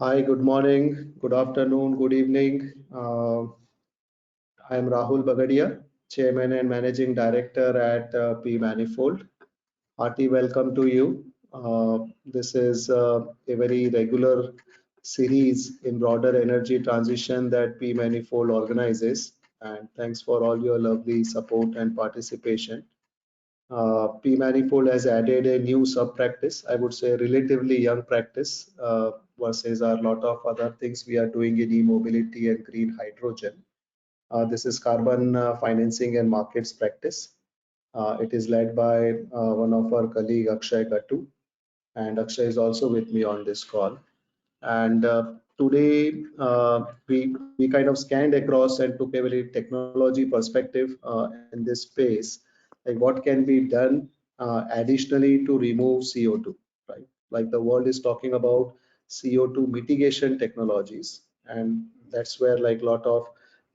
Hi, good morning, good afternoon, good evening. I am Rahul Bagadia, Chairman and Managing Director at P Manifold. Hearty welcome to you. This is a very regular series in broader energy transition that P Manifold organizes. And thanks for all your lovely support and participation. P Manifold has added a new sub practice, I would say relatively young practice versus a lot of other things we are doing in e-mobility and green hydrogen. This is carbon financing and markets practice. It is led by one of our colleague Akshay Gatu, and Akshay is also with me on this call. And today we kind of scanned across and took a very technology perspective in this space, like what can be done additionally to remove CO2, right? Like the world is talking about CO2 mitigation technologies, and that's where like lot of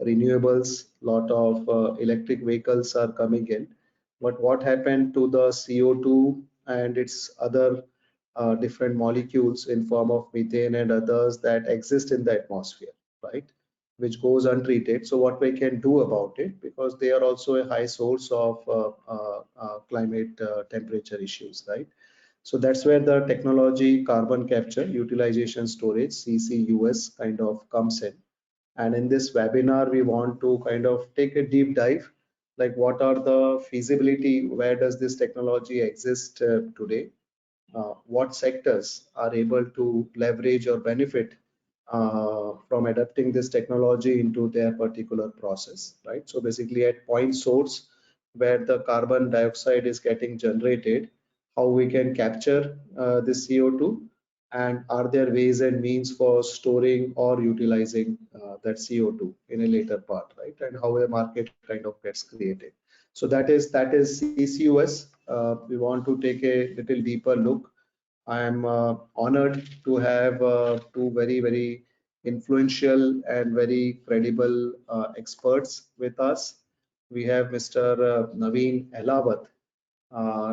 renewables, lot of electric vehicles are coming in. But what happened to the CO2 and its other different molecules in form of methane and others that exist in the atmosphere, right? Which goes untreated. So what we can do about it, because they are also a high source of climate temperature issues, right? So that's where the technology carbon capture utilization storage CCUS kind of comes in. And in this webinar, we want to kind of take a deep dive, like what are the feasibility, where does this technology exist today? What sectors are able to leverage or benefit from adapting this technology into their particular process, right? So basically at point source where the carbon dioxide is getting generated, how we can capture the CO2, and are there ways and means for storing or utilizing that CO2 in a later part, right? And how a market kind of gets created. So that is CCUS. We want to take a little deeper look. I am honored to have two very influential and very credible experts with us. We have Mr. Naveen Elawat.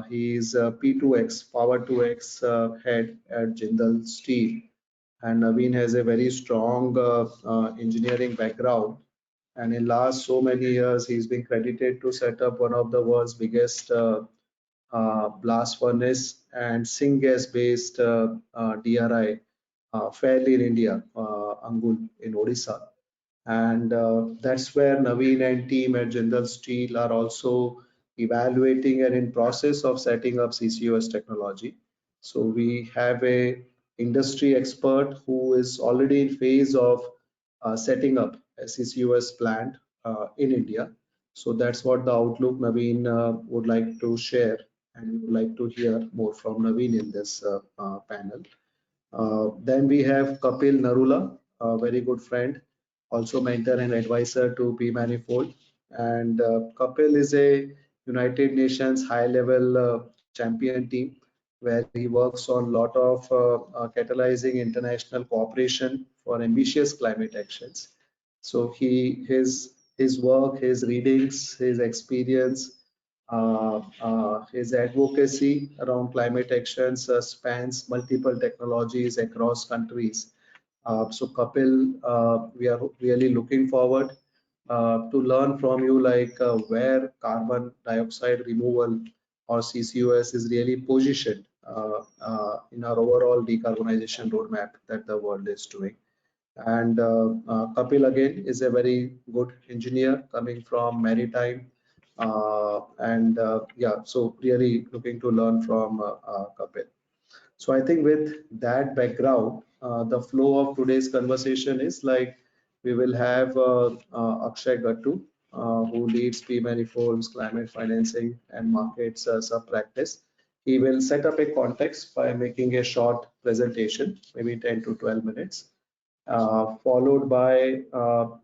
He is P2X, Power 2X head at Jindal Steel. And Naveen has a very strong engineering background. And in last so many years, he's been credited to set up one of the world's biggest blast furnace and syngas based DRI fairly in India, Angul in Odisha. And that's where Naveen and team at Jindal Steel are also evaluating and in process of setting up CCUS technology. So we have a industry expert who is already in phase of setting up a CCUS plant in India. So that's what the outlook Naveen would like to share, and we would like to hear more from Naveen in this panel. Then we have Kapil Narula, a very good friend, also mentor and advisor to P Manifold. And Kapil is a United Nations high-level champion team where he works on a lot of catalyzing international cooperation for ambitious climate actions. So his work, his readings, his experience, his advocacy around climate actions spans multiple technologies across countries. So Kapil, we are really looking forward to learn from you, like where carbon dioxide removal or CCUS is really positioned in our overall decarbonization roadmap that the world is doing. And Kapil again is a very good engineer coming from maritime, and yeah, so really looking to learn from Kapil. So I think with that background, the flow of today's conversation is like we will have Akshay Gattu, who leads P Manifold's climate financing and markets sub practice. He will set up a context by making a short presentation, maybe 10 to 12 minutes, followed by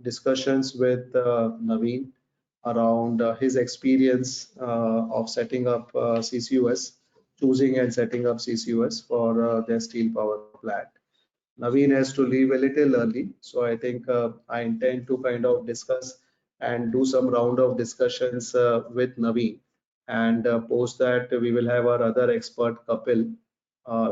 discussions with Naveen around his experience of setting up CCUS, choosing and setting up CCUS for their steel power plant. Naveen has to leave a little early, so I think I intend to kind of discuss and do some round of discussions with Naveen, and post that we will have our other expert Kapil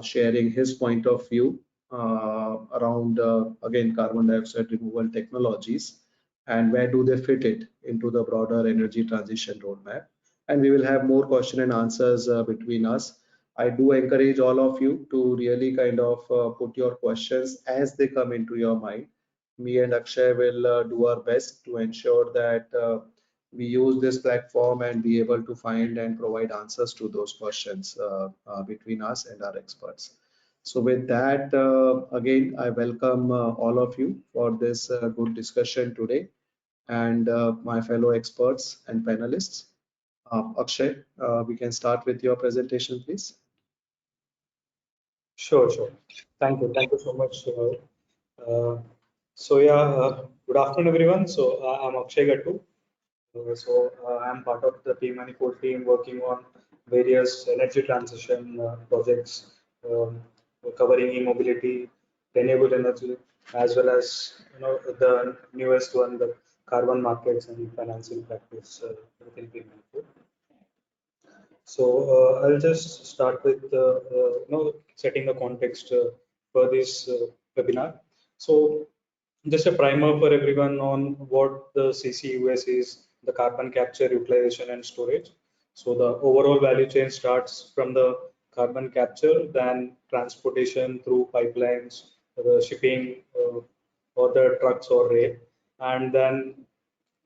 sharing his point of view around again carbon dioxide removal technologies, and where do they fit it into the broader energy transition roadmap. And we will have more question and answers between us. I do encourage all of you to really kind of put your questions as they come into your mind. Me and Akshay will do our best to ensure that we use this platform and be able to find and provide answers to those questions between us and our experts. So with that, again, I welcome all of you for this good discussion today, and my fellow experts and panelists. Akshay, we can start with your presentation, please. Sure. Thank you so much. Good afternoon, everyone. So I'm Akshay Gattu. I'm part of the P Manifold team working on various energy transition projects covering e-mobility, renewable energy, as well as the newest one, the carbon markets and financing practice within P Manifold. So I'll just start with setting the context for this webinar. So just a primer for everyone on what the CCUS is, the carbon capture, utilization and storage. So the overall value chain starts from the carbon capture, then transportation through pipelines, the shipping or the trucks or rail, and then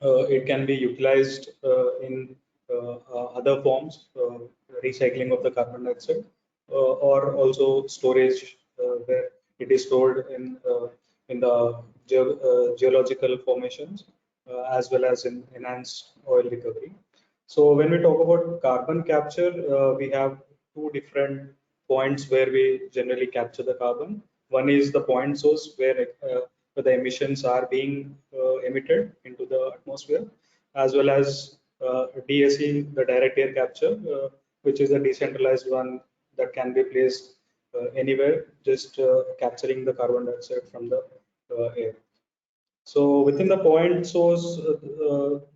it can be utilized in other forms, recycling of the carbon dioxide, or also storage where it is stored in the geological formations, as well as in enhanced oil recovery. So when we talk about carbon capture, we have two different points where we generally capture the carbon. One is the point source where the emissions are being emitted into the atmosphere, as well as DAC, the direct air capture, which is a decentralized one that can be placed anywhere, just capturing the carbon dioxide from the air. So within the point source,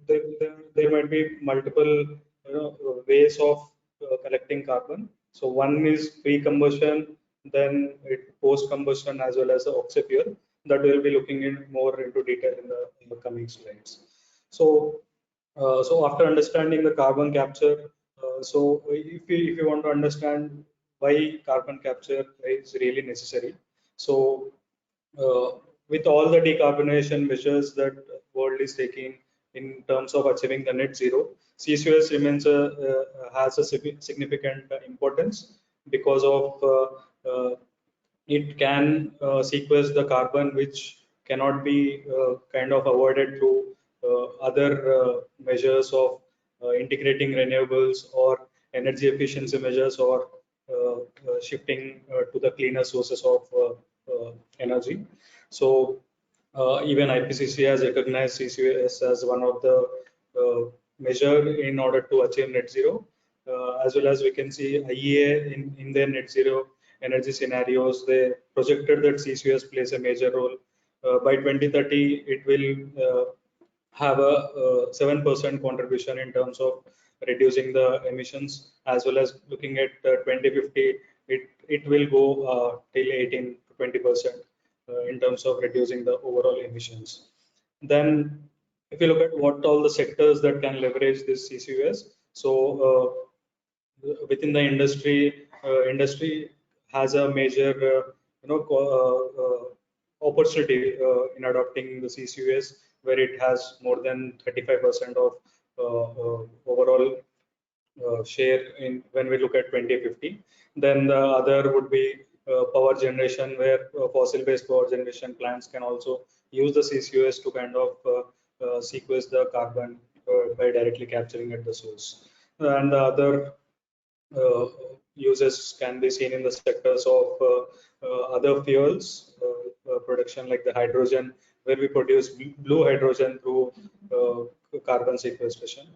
there might be multiple ways of collecting carbon. So one is pre-combustion, then post-combustion, as well as the oxy-fuel, that we'll be looking in more into detail in the coming slides. So after understanding the carbon capture, so if you want to understand why carbon capture is really necessary, so with all the decarbonization measures that world is taking in terms of achieving the net zero, CCUS remains has a significant importance because of it can sequester the carbon which cannot be kind of avoided through other measures of integrating renewables or energy efficiency measures or shifting to the cleaner sources of energy. So even IPCC has recognized CCUS as one of the measure in order to achieve net zero, as well as we can see IEA in their net zero energy scenarios, they projected that CCUS plays a major role. By 2030, it will have a 7% contribution in terms of reducing the emissions, as well as looking at 2050, it will go till 18 to 20% in terms of reducing the overall emissions. Then if you look at what all the sectors that can leverage this CCUS, so within the industry, industry has a major opportunity in adopting the CCUS, where it has more than 35% of overall share in when we look at 2050. Then the other would be power generation, where fossil-based power generation plants can also use the CCUS to kind of sequester the carbon by directly capturing at the source. And the other uses can be seen in the sectors of other fuels production, like the hydrogen, where we produce blue hydrogen through carbon sequestration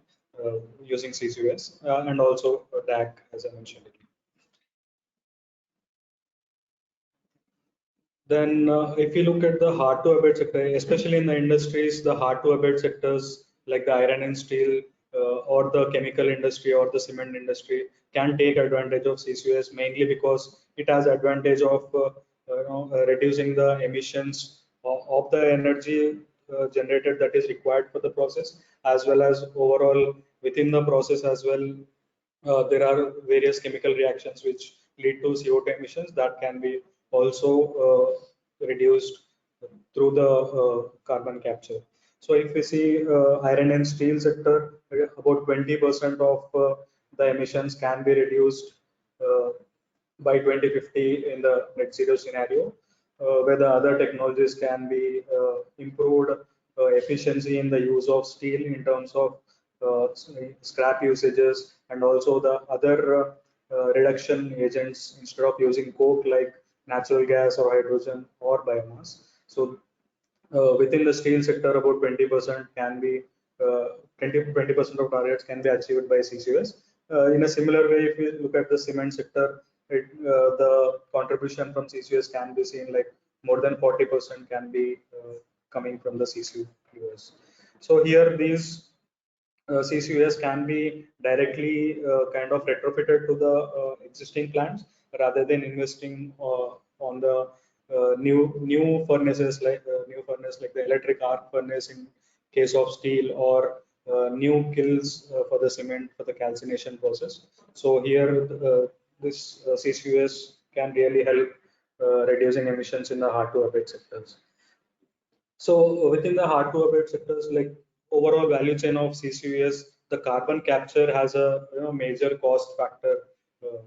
using CCUS, and also DAC, as I mentioned. Then if you look at the hard to abate sector, especially in the industries, the hard to abate sectors like the iron and steel or the chemical industry or the cement industry can take advantage of CCUS, mainly because it has advantage of reducing the emissions of the energy generated that is required for the process, as well as overall within the process as well. There are various chemical reactions which lead to CO2 emissions that can be also reduced through the carbon capture. So if we see iron and steel sector, about 20% of the emissions can be reduced by 2050 in the net zero scenario, where the other technologies can be improved efficiency in the use of steel in terms of scrap usages, and also the other reduction agents instead of using coke like natural gas or hydrogen or biomass. So within the steel sector, about 20% can be 20% of targets can be achieved by CCUS. In a similar way, if you look at the cement sector, the contribution from CCUS can be seen like more than 40% can be coming from the CCUS. So here these CCUS can be directly kind of retrofitted to the existing plants rather than investing on the new furnaces like the electric arc furnace in case of steel, or new kilns for the cement for the calcination process. So here this CCUS can really help reducing emissions in the hard to abate sectors. So within the hard to abate sectors, like overall value chain of CCUS, the carbon capture has a major cost factor. Uh,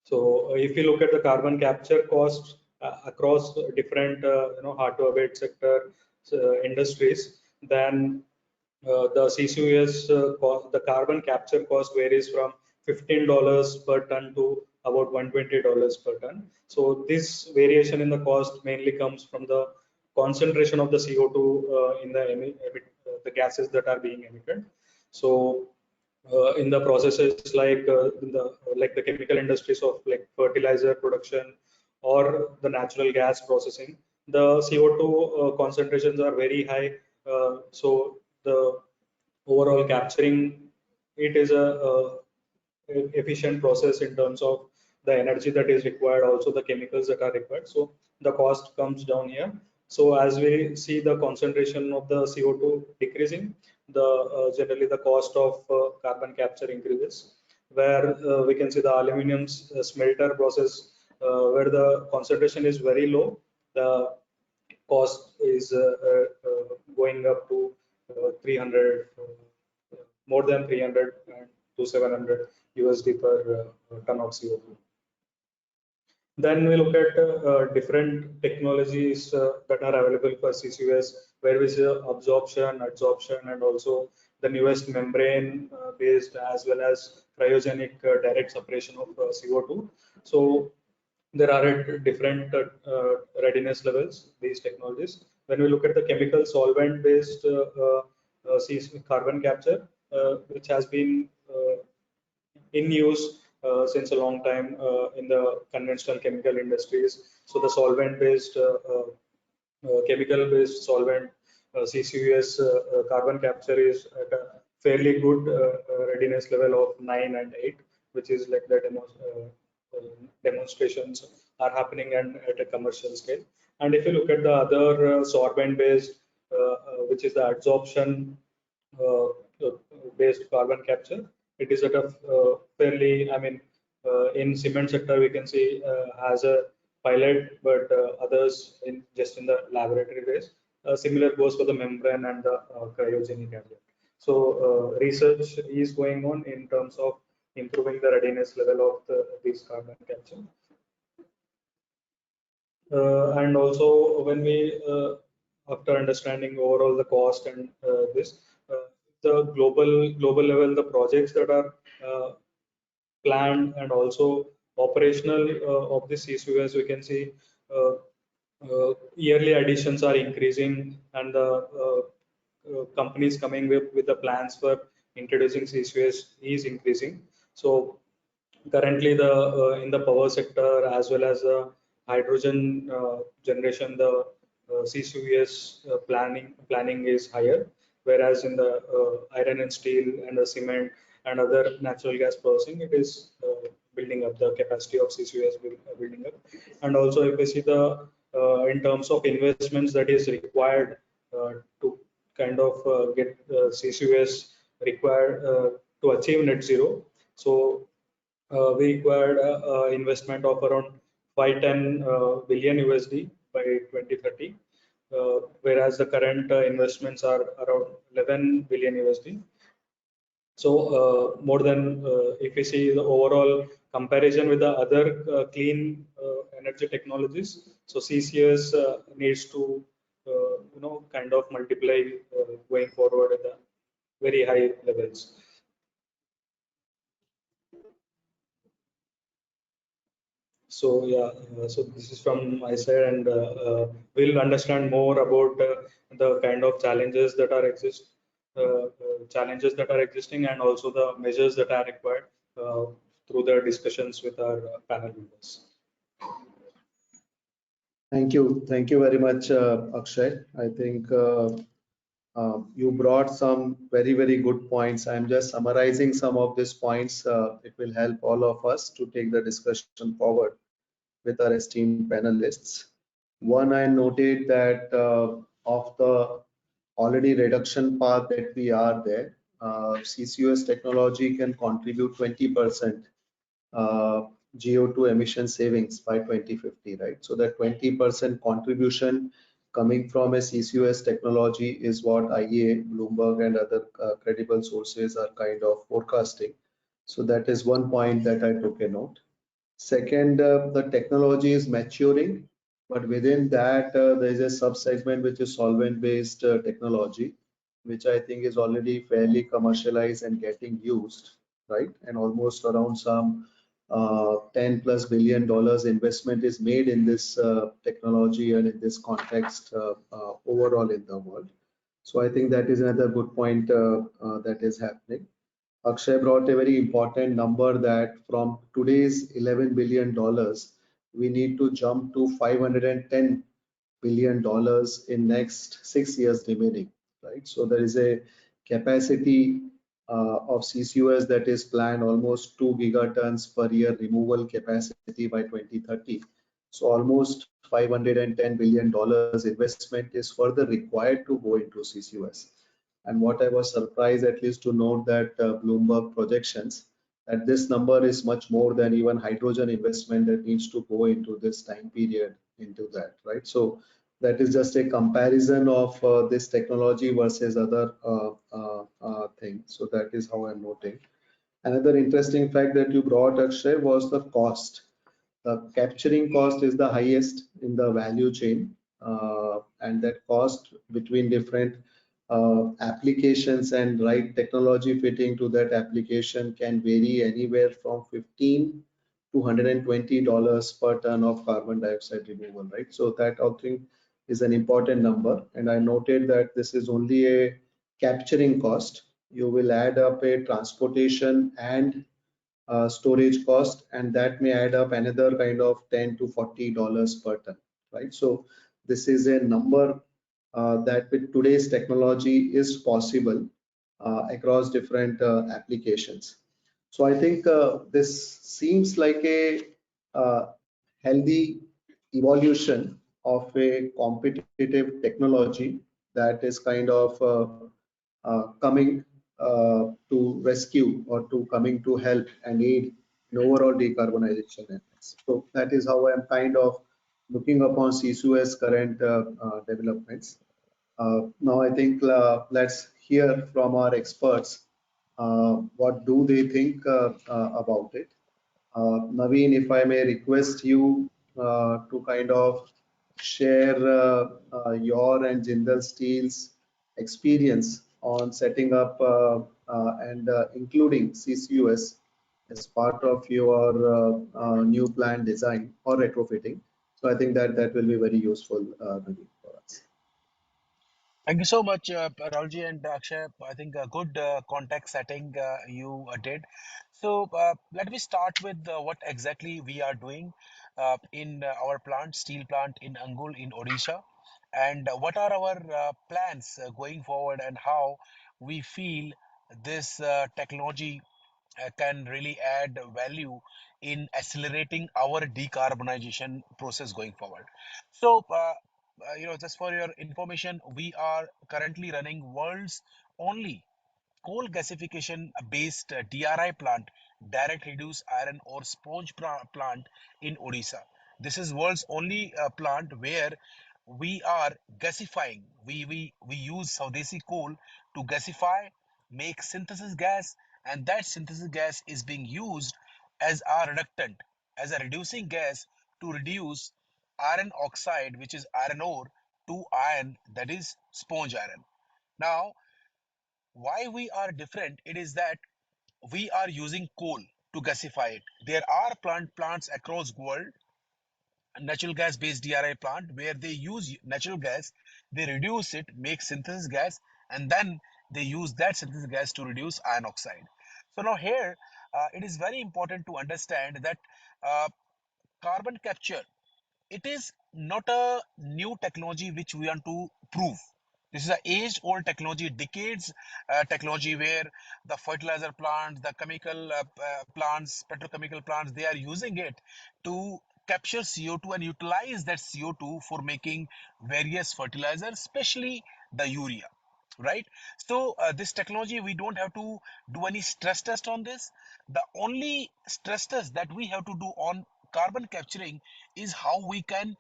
so if you look at the carbon capture costs across different hard to abate sector industries, then the CCUS the carbon capture cost varies from $15 per ton to about $120 per ton. So this variation in the cost mainly comes from the concentration of the CO2 in the gases that are being emitted. So in the processes like the chemical industries of like fertilizer production or the natural gas processing, the CO2 concentrations are very high. So the overall capturing it is a efficient process in terms of the energy that is required, also the chemicals that are required. So the cost comes down here. So as we see the concentration of the CO2 decreasing, the generally the cost of carbon capture increases. Where we can see the aluminum smelter process, where the concentration is very low, the cost is going up to 300, more than 300 to 700 USD per ton of CO2. Then we look at different technologies that are available for CCUS, where we see absorption, adsorption, and also the newest membrane based as well as cryogenic direct separation of CO2. So there are different readiness levels, these technologies. When we look at the chemical solvent based carbon capture, which has been in use since a long time in the conventional chemical industries. So the solvent based chemical based solvent CCUS carbon capture is at a fairly good readiness level of 9 and 8, which is like the demonstrations are happening and at a commercial scale. And if you look at the other sorbent based, which is the adsorption uh, based carbon capture, it is at a fairly, I mean, in cement sector we can see has a pilot, but others in just in the laboratory base. Similar goes for the membrane and the cryogenic as well. So research is going on in terms of improving the readiness level of this carbon capture. And also when we after understanding overall the cost and this the global level, the projects that are planned and also operational of the CCUS, we can see yearly additions are increasing, and the companies coming with the plans for introducing CCUS is increasing. So currently the in the power sector as well as the hydrogen generation, the CCUS planning is higher, whereas in the iron and steel and the cement and other natural gas processing, it is building up, the capacity of CCUS building up. And also, if we see the in terms of investments that is required to kind of get CCUS required to achieve net zero. So we required investment of around 510 billion USD by 2030, whereas the current investments are around 11 billion USD. So more than if we see the overall comparison with the other clean energy technologies, so CCS needs to kind of multiply going forward at the very high levels. So yeah, so this is from my side, and we'll understand more about the kind of challenges that are existing, and also the measures that are required uh, through the discussions with our panel members. Thank you very much, Akshay. I think you brought some very good points. I'm just summarizing some of these points. It will help all of us to take the discussion forward with our esteemed panelists. One, I noted that of the already reduction path that we are there, CCUS technology can contribute 20% uh, GO2 emission savings by 2050, right? So that 20% contribution coming from a CCUS technology is what IEA, Bloomberg, and other credible sources are kind of forecasting. So that is one point that I took a note. Second, the technology is maturing, but within that, there is a sub-segment which is solvent-based technology, which I think is already fairly commercialized and getting used, right? And almost around some $10+ billion investment is made in this technology and in this context overall in the world. So I think that is another good point that is happening. Akshay brought a very important number that from today's $11 billion, we need to jump to $510 billion in next 6 years remaining, right? So there is a capacity of CCUS that is planned almost 2 gigatons per year removal capacity by 2030. So almost $510 billion investment is further required to go into CCUS. And what I was surprised at least to note that Bloomberg projections that this number is much more than even hydrogen investment that needs to go into this time period into that, right? So that is just a comparison of this technology versus other things. So that is how I'm noting. Another interesting fact that you brought, Akshay, was the cost. The capturing cost is the highest in the value chain, and that cost between different applications and right technology fitting to that application can vary anywhere from 15 to $120 per ton of carbon dioxide removal, right? So that I think is an important number, and I noted that this is only a capturing cost. You will add up a transportation and storage cost, and that may add up another kind of $10 to $40 per ton, right? So this is a number that with today's technology is possible across different applications. So I think this seems like a uh, healthy evolution of a competitive technology that is kind of coming to rescue or to coming to help and aid in overall decarbonization efforts. So that is how I'm kind of looking upon CCUS current developments. Now I think let's hear from our experts. What do they think about it? Naveen, if I may request you to kind of share your and Jindal Steel's experience on setting up and including CCUS as part of your new plant design or retrofitting. So I think that that will be very useful, Naveen, for us. Thank you so much, Rahulji and Akshay. I think a good context setting you did. So let me start with what exactly we are doing in our plant, steel plant in Angul in Odisha, and what are our plans going forward, and how we feel this technology can really add value in accelerating our decarbonization process going forward. So, just for your information, we are currently running world's only coal gasification based DRI plant, direct reduced iron ore sponge plant in Odisha. This is world's only plant where we are gasifying. We use Swadesi coal to gasify, make synthesis gas, and that synthesis gas is being used as a reductant, as a reducing gas to reduce iron oxide, which is iron ore, to iron, that is sponge iron. Now, why we are different, it is that we are using coal to gasify it. There are plants across world, natural gas based DRI plant, where they use natural gas, they reduce it, make synthesis gas, and then they use that synthesis gas to reduce iron oxide. So now here, it is very important to understand that uh, carbon capture, it is not a new technology which we want to prove. This is an age old technology, decades technology, where the fertilizer plants, the chemical plants, petrochemical plants, they are using it to capture CO2 and utilize that CO2 for making various fertilizers, especially the urea, right? So this technology, we don't have to do any stress test on this. The only stress test that we have to do on carbon capturing is how we can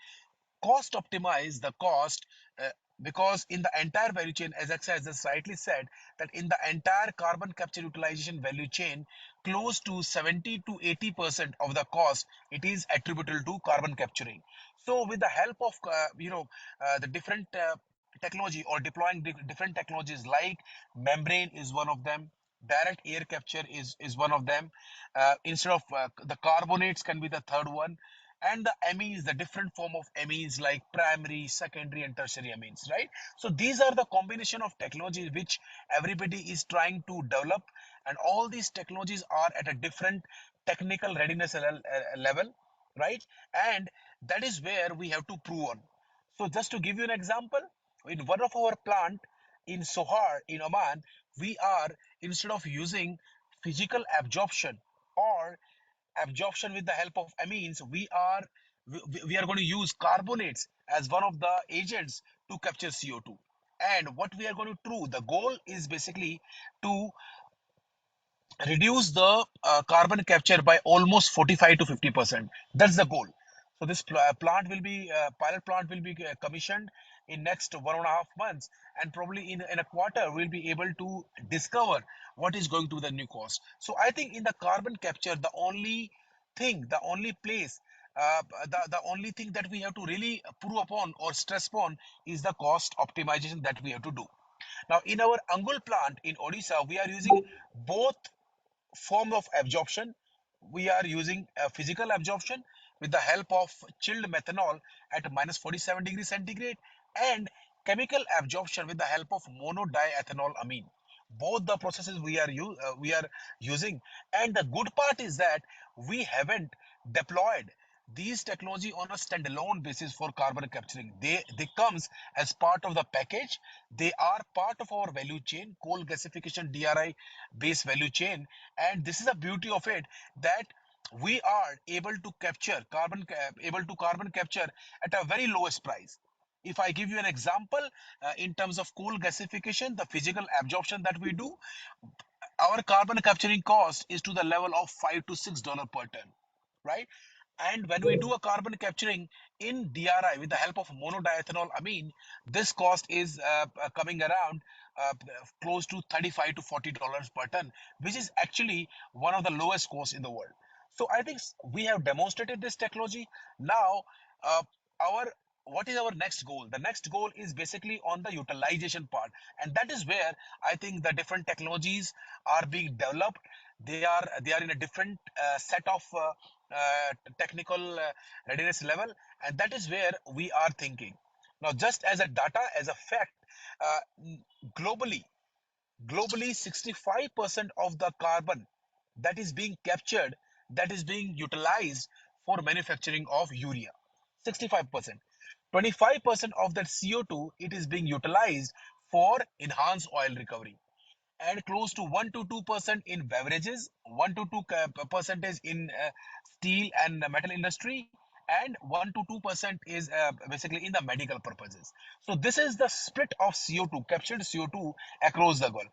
cost optimize the cost, uh, because in the entire value chain, as Akshay has just rightly said, that in the entire carbon capture utilization value chain, close to 70 to 80% of the cost, it is attributable to carbon capturing. So with the help of the different technology, or deploying different technologies, like membrane is one of them, direct air capture is one of them, instead of the carbonates can be the third one, and the amines, the different form of amines, like primary, secondary, and tertiary amines, right? So these are the combination of technologies which everybody is trying to develop, and all these technologies are at a different technical readiness level, right? And that is where we have to prove on. So just to give you an example, in one of our plant in Sohar in Oman, we are, instead of using physical absorption or absorption with the help of amines, we are going to use carbonates as one of the agents to capture CO2. And what we are going to do, the goal is basically to reduce the carbon capture by almost 45 to 50%. That's the goal. So this plant will be pilot plant will be commissioned in next 1.5 months, and probably in a quarter we'll be able to discover what is going to be the new cost. So I think in the carbon capture, the only thing, the only place, the only thing that we have to really prove upon or stress upon is the cost optimization that we have to do. Now, in our Angul plant in Odisha, we are using both form of absorption. We are using a physical absorption with the help of chilled methanol at minus 47 degrees centigrade, and chemical absorption with the help of monodiethanol amine. Both the processes we are using, and the good part is that we haven't deployed these technology on a standalone basis for carbon capturing. They comes as part of the package. They are part of our value chain, coal gasification DRI based value chain. And this is the beauty of it, that we are able to capture carbon capture at a very lowest price. If I give you an example, in terms of coal gasification, the physical absorption that we do, our carbon capturing cost is to the level of $5 to $6 per ton, right? And when we do a carbon capturing in DRI with the help of monodiethanol amine, this cost is coming around uh, close to $35 to $40 per ton, which is actually one of the lowest costs in the world. So I think we have demonstrated this technology. Now, uh, our what is our next goal? The next goal is basically on the utilization part, and that is where I think the different technologies are being developed. They are in a different set of technical readiness level, and that is where we are thinking. Now, just as a data, as a fact, uh, globally, globally 65% of the carbon that is being captured, that is being utilized for manufacturing of urea. 65%. 25% of that CO2, it is being utilized for enhanced oil recovery. and close to 1 to 2% in beverages, 1 to 2 percentage in steel and metal industry, and 1 to 2% is basically in the medical purposes. So this is the split of CO2, captured CO2 across the world.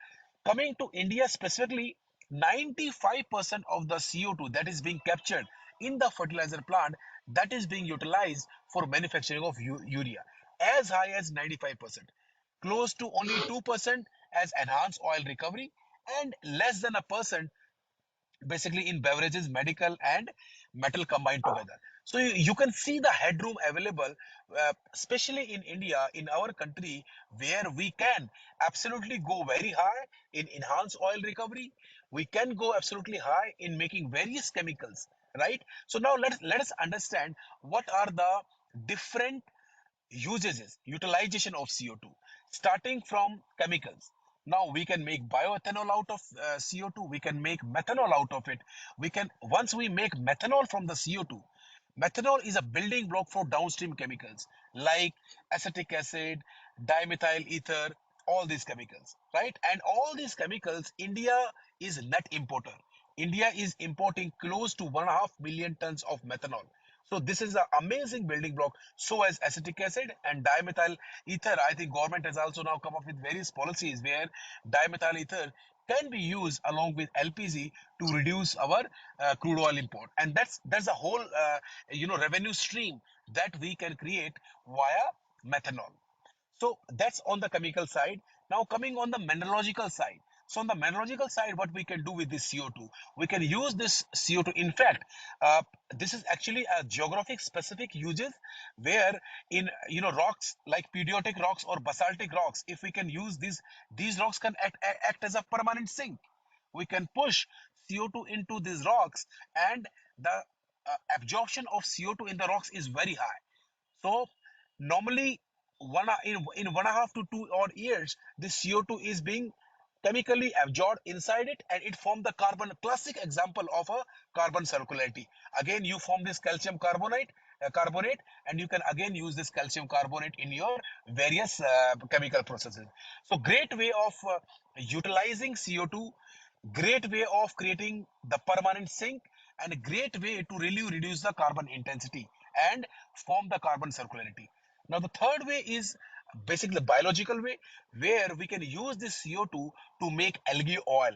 Coming to India specifically, 95% of the CO2 that is being captured in the fertilizer plant, that is being utilized for manufacturing of urea, as high as 95%. Close to only 2% as enhanced oil recovery, and less than a percent basically in beverages, medical, and metal combined together. So you can see the headroom available, especially in India, in our country, where we can absolutely go very high in enhanced oil recovery. We can go absolutely high in making various chemicals, right? So now let us understand what are the different usages, utilization of CO2, starting from chemicals. Now we can make bioethanol out of CO2. We can make methanol out of it. Once we make methanol from the CO2, methanol is a building block for downstream chemicals like acetic acid, dimethyl ether, all these chemicals, right? And all these chemicals, India is net importer. India is importing close to 1.5 million tons of methanol. So this is an amazing building block. So as acetic acid and dimethyl ether, I think government has also now come up with various policies where dimethyl ether can be used along with LPG to reduce our crude oil import, and that's a whole revenue stream that we can create via methanol. So that's on the chemical side. Now coming on the mineralogical side. So on the mineralogical side, what we can do with this CO2, we can use this CO2. In fact, uh, this is actually a geographic specific uses where in rocks like periodic rocks or basaltic rocks, if we can use these rocks can act as a permanent sink. We can push CO2 into these rocks, and the absorption of CO2 in the rocks is very high. So normally in 1.5 to 2 odd years, this CO2 is being chemically absorbed inside it, and it forms the carbon. Classic example of a carbon circularity. Again, you form this calcium carbonate, and you can again use this calcium carbonate in your various chemical processes. So great way of utilizing CO2, great way of creating the permanent sink, and a great way to really reduce the carbon intensity and form the carbon circularity. Now the third way is basically the biological way, where we can use this CO2 to make algae oil.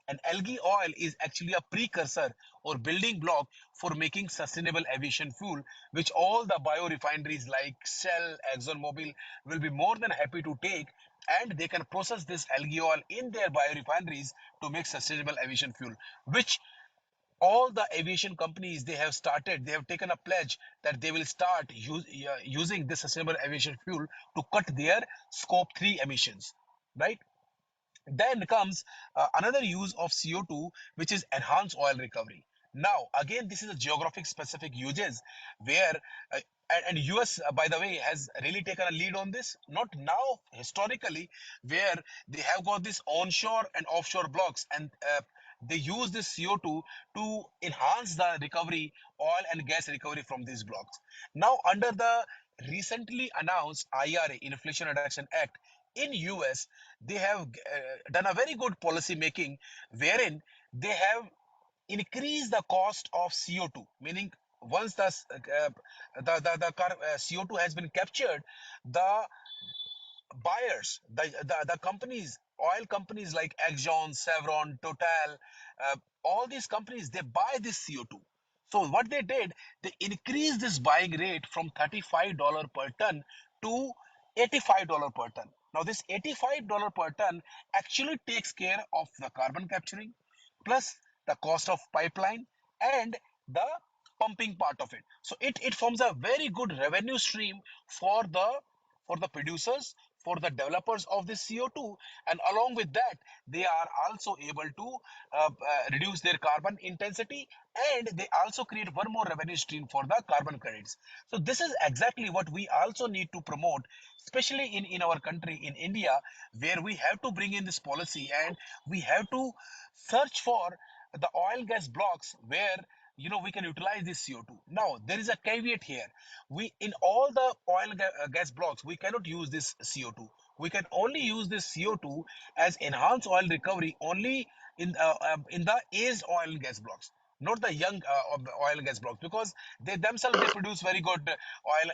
And algae oil is actually a precursor or building block for making sustainable aviation fuel, which all the biorefineries like Shell, ExxonMobil will be more than happy to take, and they can process this algae oil in their biorefineries to make sustainable aviation fuel, which all the aviation companies they have taken a pledge that they will start using this sustainable aviation fuel to cut their scope 3 emissions, right? Then comes another use of CO2, which is enhanced oil recovery. Now, again, this is a geographic specific uses where, and US, by the way, has really taken a lead on this. Not now, historically, where they have got this onshore and offshore blocks, and they use this CO2 to enhance the recovery, oil and gas recovery from these blocks. Now, under the recently announced IRA, Inflation Reduction Act, in US, they have done a very good policy making wherein they have increased the cost of CO2, meaning once the CO2 has been captured, the buyers, the companies, oil companies like Exxon, Chevron, Total, all these companies, they buy this CO2. So what they did, they increased this buying rate from $35 per ton to $85 per ton. Now this $85 per ton actually takes care of the carbon capturing, plus the cost of pipeline and the pumping part of it. So it forms a very good revenue stream for the producers, for the developers of this CO2, and along with that, they are also able to reduce their carbon intensity, and they also create one more revenue stream for the carbon credits. So this is exactly what we also need to promote, especially in our country, in India, where we have to bring in this policy, and we have to search for the oil gas blocks where we can utilize this CO2. Now there is a caveat here. We in all the gas blocks we cannot use this CO2. We can only use this CO2 as enhanced oil recovery only in the aged oil and gas blocks, not the young oil and gas blocks, because they themselves they produce very good oil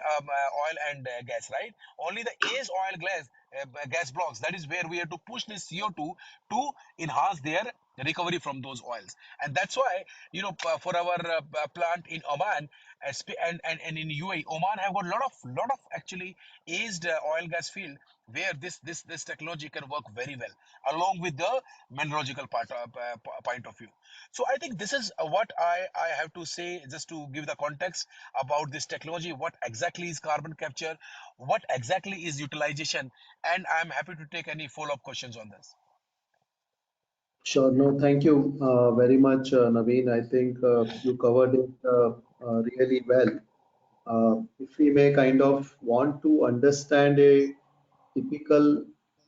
and gas, right? Only the aged gas blocks, that is where we have to push this CO2 to enhance their recovery from those oils. And that's why, for our plant in Oman, and in UAE, Oman have got lot of actually aged oil gas field where this technology can work very well along with the mineralogical point of view. So I think this is what I have to say, just to give the context about this technology, what exactly is carbon capture, what exactly is utilization, and I'm happy to take any follow-up questions on this. Sure. No, thank you very much, Naveen. I think you covered it really well. If we may kind of want to understand a typical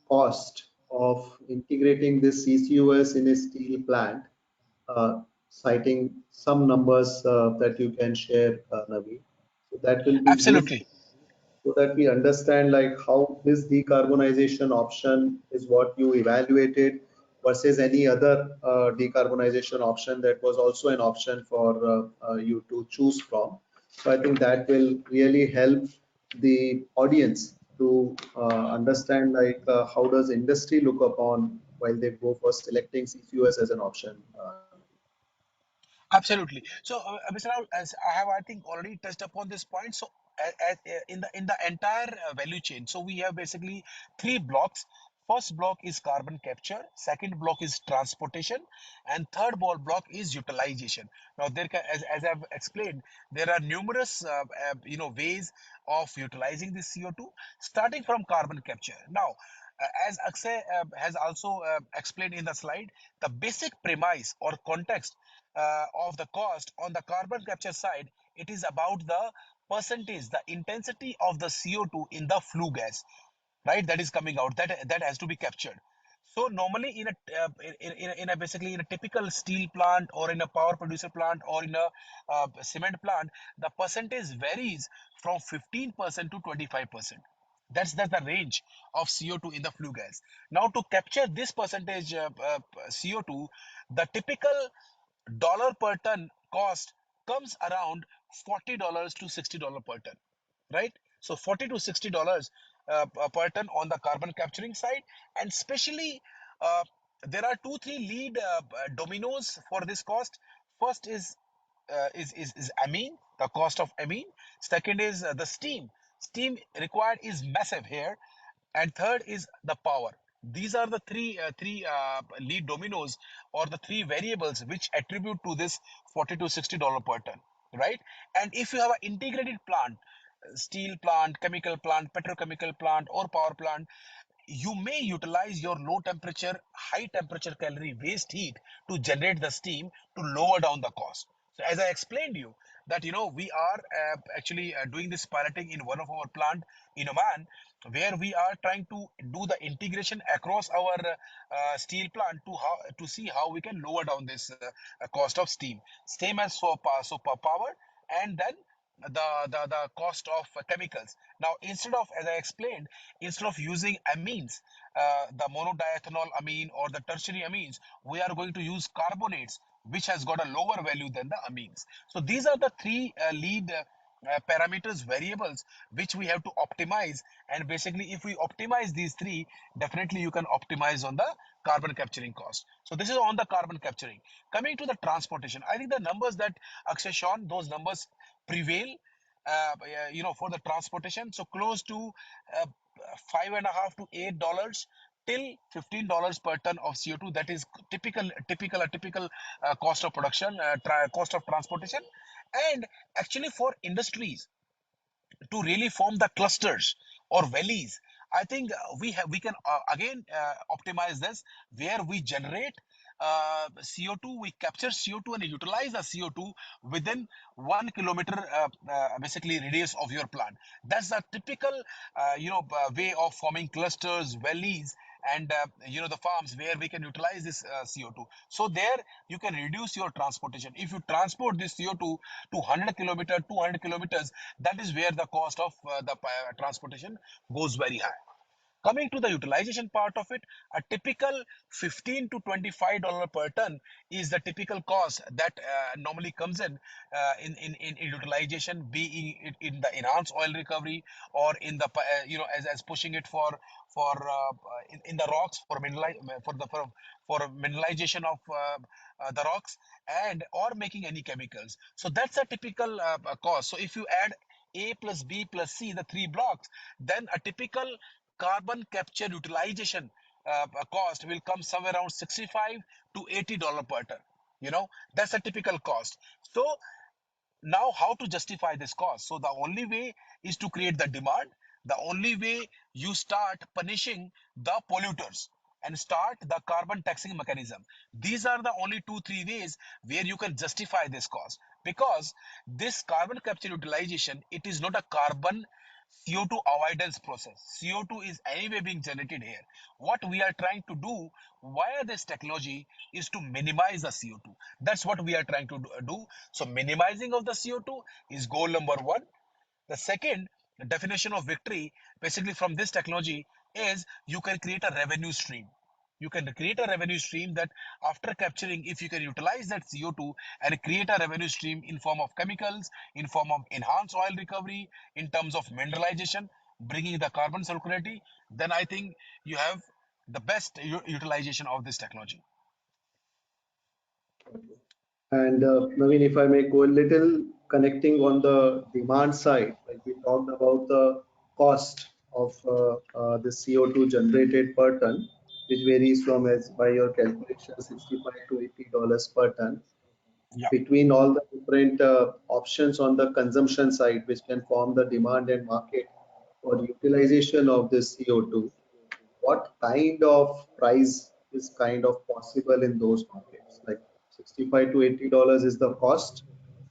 cost of integrating this CCUS in a steel plant, citing some numbers that you can share, Naveen. So that will be Absolutely. useful so that we understand like how this decarbonization option is what you evaluated versus any other decarbonization option that was also an option for you to choose from. So I think that will really help the audience to understand like how does industry look upon while they go for selecting CCUS as an option. Absolutely. So, Mr. Rahul, as I have, I think, already touched upon this point. So, in the entire value chain, so we have basically three blocks. First block is carbon capture, second block is transportation, and third block is utilization. Now, as I've explained, there are numerous ways of utilizing this CO2, starting from carbon capture. Now, as Akshay has also explained in the slide, the basic premise or context of the cost on the carbon capture side, it is about the percentage, the intensity of the CO2 in the flue gas, right? That is coming out, that has to be captured. So normally in a basically in a typical steel plant or in a power producer plant or in a cement plant, the percentage varies from 15% to 25%. That's the range of CO2 in the flue gas. Now to capture this percentage CO2, the typical dollar per ton cost comes around $40 to $60 per ton, right? So 40 to $60 per ton on the carbon capturing side, and especially uh, there are three lead dominoes for this cost. First is amine, the cost of amine. Second is the steam required is massive here, and third is the power. These are the three lead dominoes or the three variables which attribute to this 40 to $60 per ton, right? And if you have an integrated plant, steel plant, chemical plant, petrochemical plant, or power plant, you may utilize your low temperature, high temperature calorie waste heat to generate the steam to lower down the cost. So as I explained you that we are actually doing this piloting in one of our plant in Oman, where we are trying to do the integration across our steel plant to see how we can lower down this cost of steam, same as for power, and then the cost of chemicals. Now, instead of, as I explained, instead of using amines, the monodiethanol amine or the tertiary amines, we are going to use carbonates, which has got a lower value than the amines. So these are the three lead parameters, variables, which we have to optimize. And basically, if we optimize these three, definitely you can optimize on the carbon capturing cost. So this is on the carbon capturing. Coming to the transportation, I think the numbers that Akshay shown, those numbers prevail for the transportation. So close to uh, $5.5 to $8 till $15 per ton of CO2. That is typical cost of production, cost of transportation. And actually for industries to really form the clusters or valleys, I think we can again optimize this, where we generate CO2, we capture CO2 and utilize the CO2 within 1 kilometer basically radius of your plant. That's the typical way of forming clusters, valleys, and the farms where we can utilize this CO2. So there you can reduce your transportation. If you transport this CO2 to 100 kilometer, 200 kilometers, that is where the cost of the transportation goes very high. Coming to the utilization part of it, a typical 15 to $25 per ton is the typical cost that normally comes in utilization, be in the enhanced oil recovery or in the as pushing it in the rocks for mineralization of the rocks, and or making any chemicals. So that's a typical cost. So if you add A plus B plus C, the three blocks, then a typical carbon capture utilization cost will come somewhere around 65 to $80 per ton. That's a typical cost. So now, how to justify this cost? So the only way is to create the demand. The only way you start punishing the polluters and start the carbon taxing mechanism. These are the only two, three ways where you can justify this cost, because this carbon capture utilization, it is not a carbon CO2 avoidance process. CO2 is anyway being generated here. What we are trying to do via this technology is to minimize the CO2. That's what we are trying to do. So minimizing of the CO2 is goal number one. The second definition of victory, basically from this technology, is you can create a revenue stream. You can create a revenue stream that after capturing, if you can utilize that CO2 and create a revenue stream in form of chemicals, in form of enhanced oil recovery, in terms of mineralization, bringing the carbon circularity, then I think you have the best utilization of this technology. And Naveen, if I may go a little connecting on the demand side, like we talked about the cost of the CO2 generated per ton, which varies from, as by your calculation, 65 to $80 per ton. Yeah, Between all the different options on the consumption side, which can form the demand and market for utilization of this CO2, what kind of price is kind of possible in those markets? Like 65 to $80 is the cost,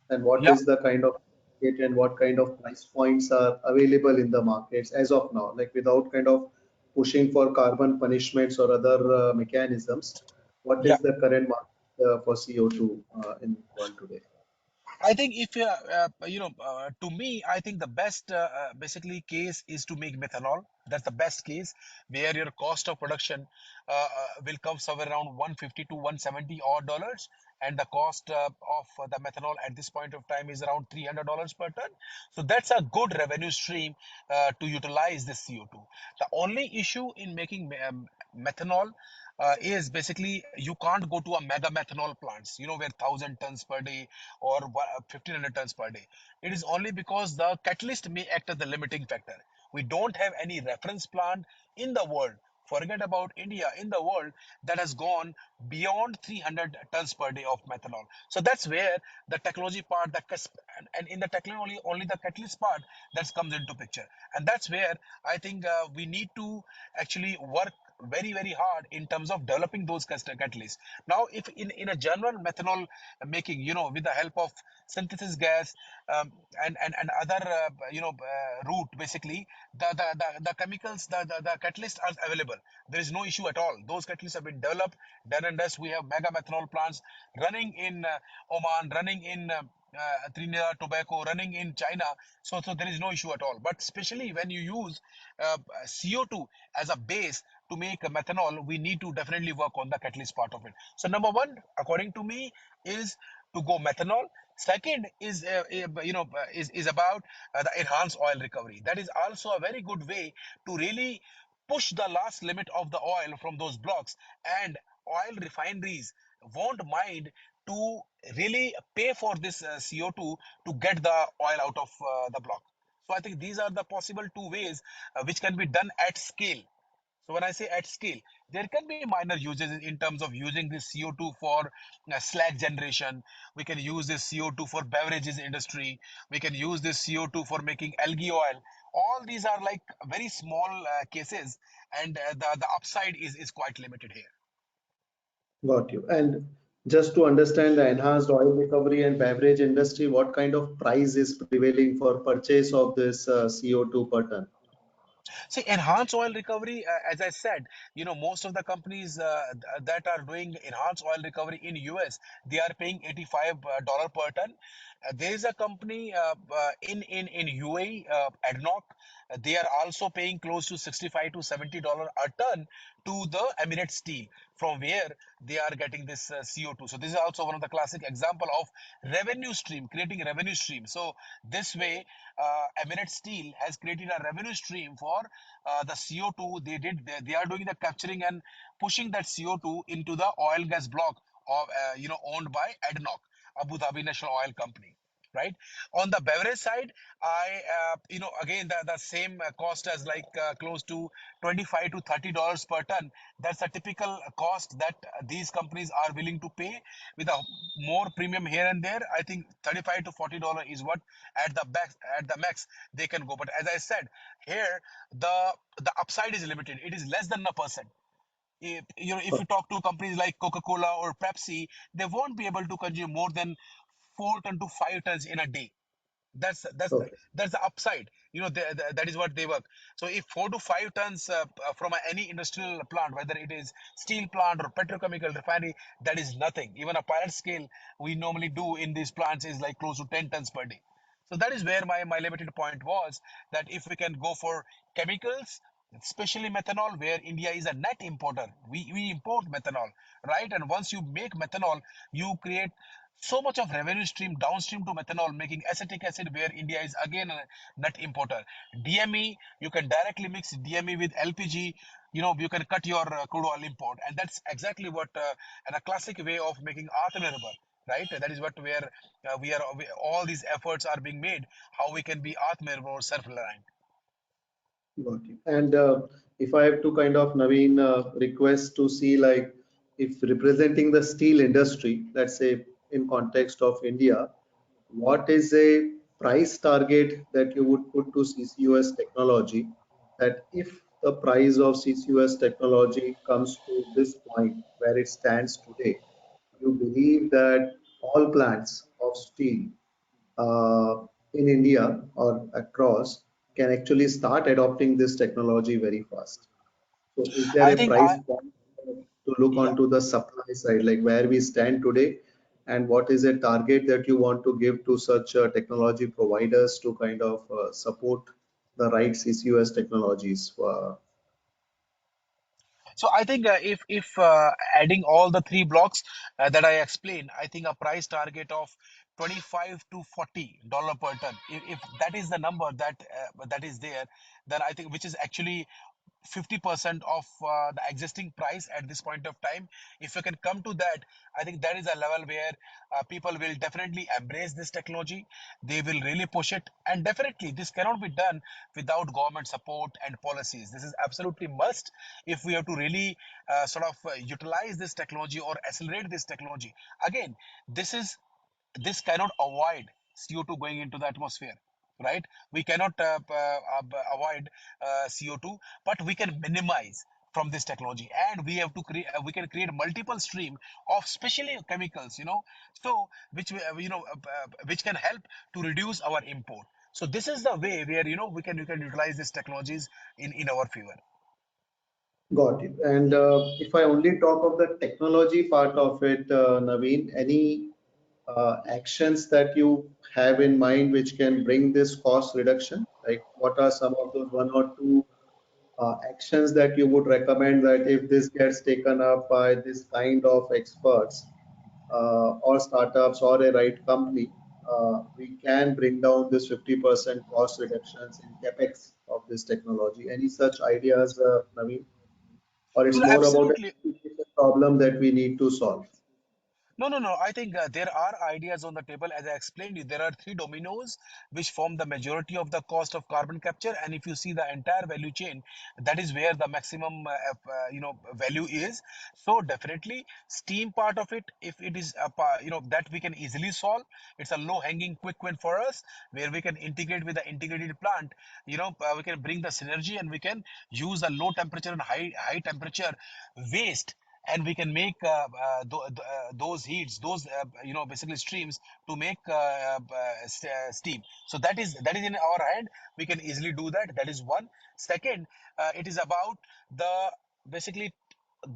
and what yeah. is the kind of market and what kind of price points are available in the markets as of now, like without kind of pushing for carbon punishments or other mechanisms, what Yeah. is the current market for CO2 in the world today? I think if to me, I think the best basically case is to make methanol. That's the best case, where your cost of production will come somewhere around 150 to 170 odd dollars, and the cost of the methanol at this point of time is around $300 per ton. So that's a good revenue stream to utilize this CO2. The only issue in making methanol is basically you can't go to a mega methanol plants, where 1,000 tons per day or 1,500 tons per day. It is only because the catalyst may act as the limiting factor. We don't have any reference plant in the world. Forget about India, in the world, that has gone beyond 300 tons per day of methanol. So that's where the technology part, and in the technology, only the catalyst part that comes into picture. And that's where I think we need to actually work very, very hard in terms of developing those catalysts. Now, if in a general methanol making, with the help of synthesis gas, and other route, basically the chemicals, the catalysts are available. There is no issue at all. Those catalysts have been developed, done and dust. We have mega methanol plants running in Oman, running in Trinidad, Tobago, running in China. So there is no issue at all. But especially when you use CO2 as a base to make methanol, we need to definitely work on the catalyst part of it. So number one, according to me, is to go methanol. Second is is about the enhanced oil recovery. That is also a very good way to really push the last limit of the oil from those blocks, and oil refineries won't mind to really pay for this CO2 to get the oil out of the block. So I think these are the possible two ways which can be done at scale. So when I say at scale, there can be minor uses in terms of using this CO2 for slag generation. We can use this CO2 for beverages industry. We can use this CO2 for making algae oil. All these are like very small cases, and the upside is quite limited here. Got you. And just to understand the enhanced oil recovery and beverage industry, what kind of price is prevailing for purchase of this CO2 per ton? See, enhanced oil recovery, as I said, most of the companies that are doing enhanced oil recovery in US, they are paying $85 per ton. There is a company in UAE, ADNOC. They are also paying close to 65 to $70 a ton to the Emirates Steel, from where they are getting this CO2. So this is also one of the classic example of revenue stream, creating revenue stream. So this way, Emirates Steel has created a revenue stream for the CO2. They are doing the capturing and pushing that CO2 into the oil gas block of owned by ADNOC, Abu Dhabi National Oil Company. Right. On the beverage side, I again the same cost as like close to 25 to $30 per ton. That's a typical cost that these companies are willing to pay, with a more premium here and there. I think 35 to $40 is what at the max they can go. But as I said, here the upside is limited. It is less than a percent. If you talk to companies like Coca-Cola or Pepsi, they won't be able to consume more than 4 ton to 5 tons in a day. That's that's Okay. that's the upside. That is what they work. So if 4 to 5 tons from any industrial plant, whether it is steel plant or petrochemical refinery, that is nothing. Even a pilot scale we normally do in these plants is like close to 10 tons per day. So that is where my limited point was, that if we can go for chemicals, especially methanol, where India is a net importer, we import methanol, right? And once you make methanol, you create so much of revenue stream downstream to methanol, making acetic acid, where India is again a net importer. DME, you can directly mix DME with LPG. You can cut your crude oil import, and that's exactly what and a classic way of making Atmanirbhar, right? That is what where all these efforts are being made. How we can be Atmanirbhar or self-reliant. Got it. And if I have to kind of Naveen request to see, like, if representing the steel industry, let's say in context of India, what is a price target that you would put to CCUS technology, that if the price of CCUS technology comes to this point where it stands today, you believe that all plants of steel uh, in India or across can actually start adopting this technology very fast? So is there I a think price point to look yeah. onto the supply side, like where we stand today, and what is a target that you want to give to such technology providers to kind of support the right CCUS technologies? So I think if adding all the three blocks that I explained, I think a price target of 25 to $40 per ton. If that is the number that is there, then I think, which is actually 50% of the existing price at this point of time. If you can come to that, I think that is a level where people will definitely embrace this technology. They will really push it, and definitely this cannot be done without government support and policies. This is absolutely must if we have to really utilize this technology or accelerate this technology. Again, this is this cannot avoid CO2 going into the atmosphere, right? We cannot avoid CO2, but we can minimize from this technology, and we have to create. We can create multiple stream of specially chemicals, so which can help to reduce our import. So this is the way where we can utilize these technologies in our favor. Got it. And if I only talk of the technology part of it, Naveen, any actions that you have in mind which can bring this cost reduction? Like, what are some of those one or two actions that you would recommend, that if this gets taken up by this kind of experts or startups or a right company, we can bring down this 50% cost reductions in capex of this technology? Any such ideas, Naveen? Or it's No, more about absolutely. a problem that we need to solve? No, no, no. I think there are ideas on the table. As I explained you, there are three dominoes which form the majority of the cost of carbon capture. And if you see the entire value chain, that is where the maximum, value is. So definitely, steam part of it, if it is, that we can easily solve. It's a low-hanging, quick win for us, where we can integrate with the integrated plant. We can bring the synergy, and we can use the low temperature and high temperature waste, and we can make those heats, those basically streams, to make steam. So that is in our hand. We can easily do that. That is one. Second, it is about the basically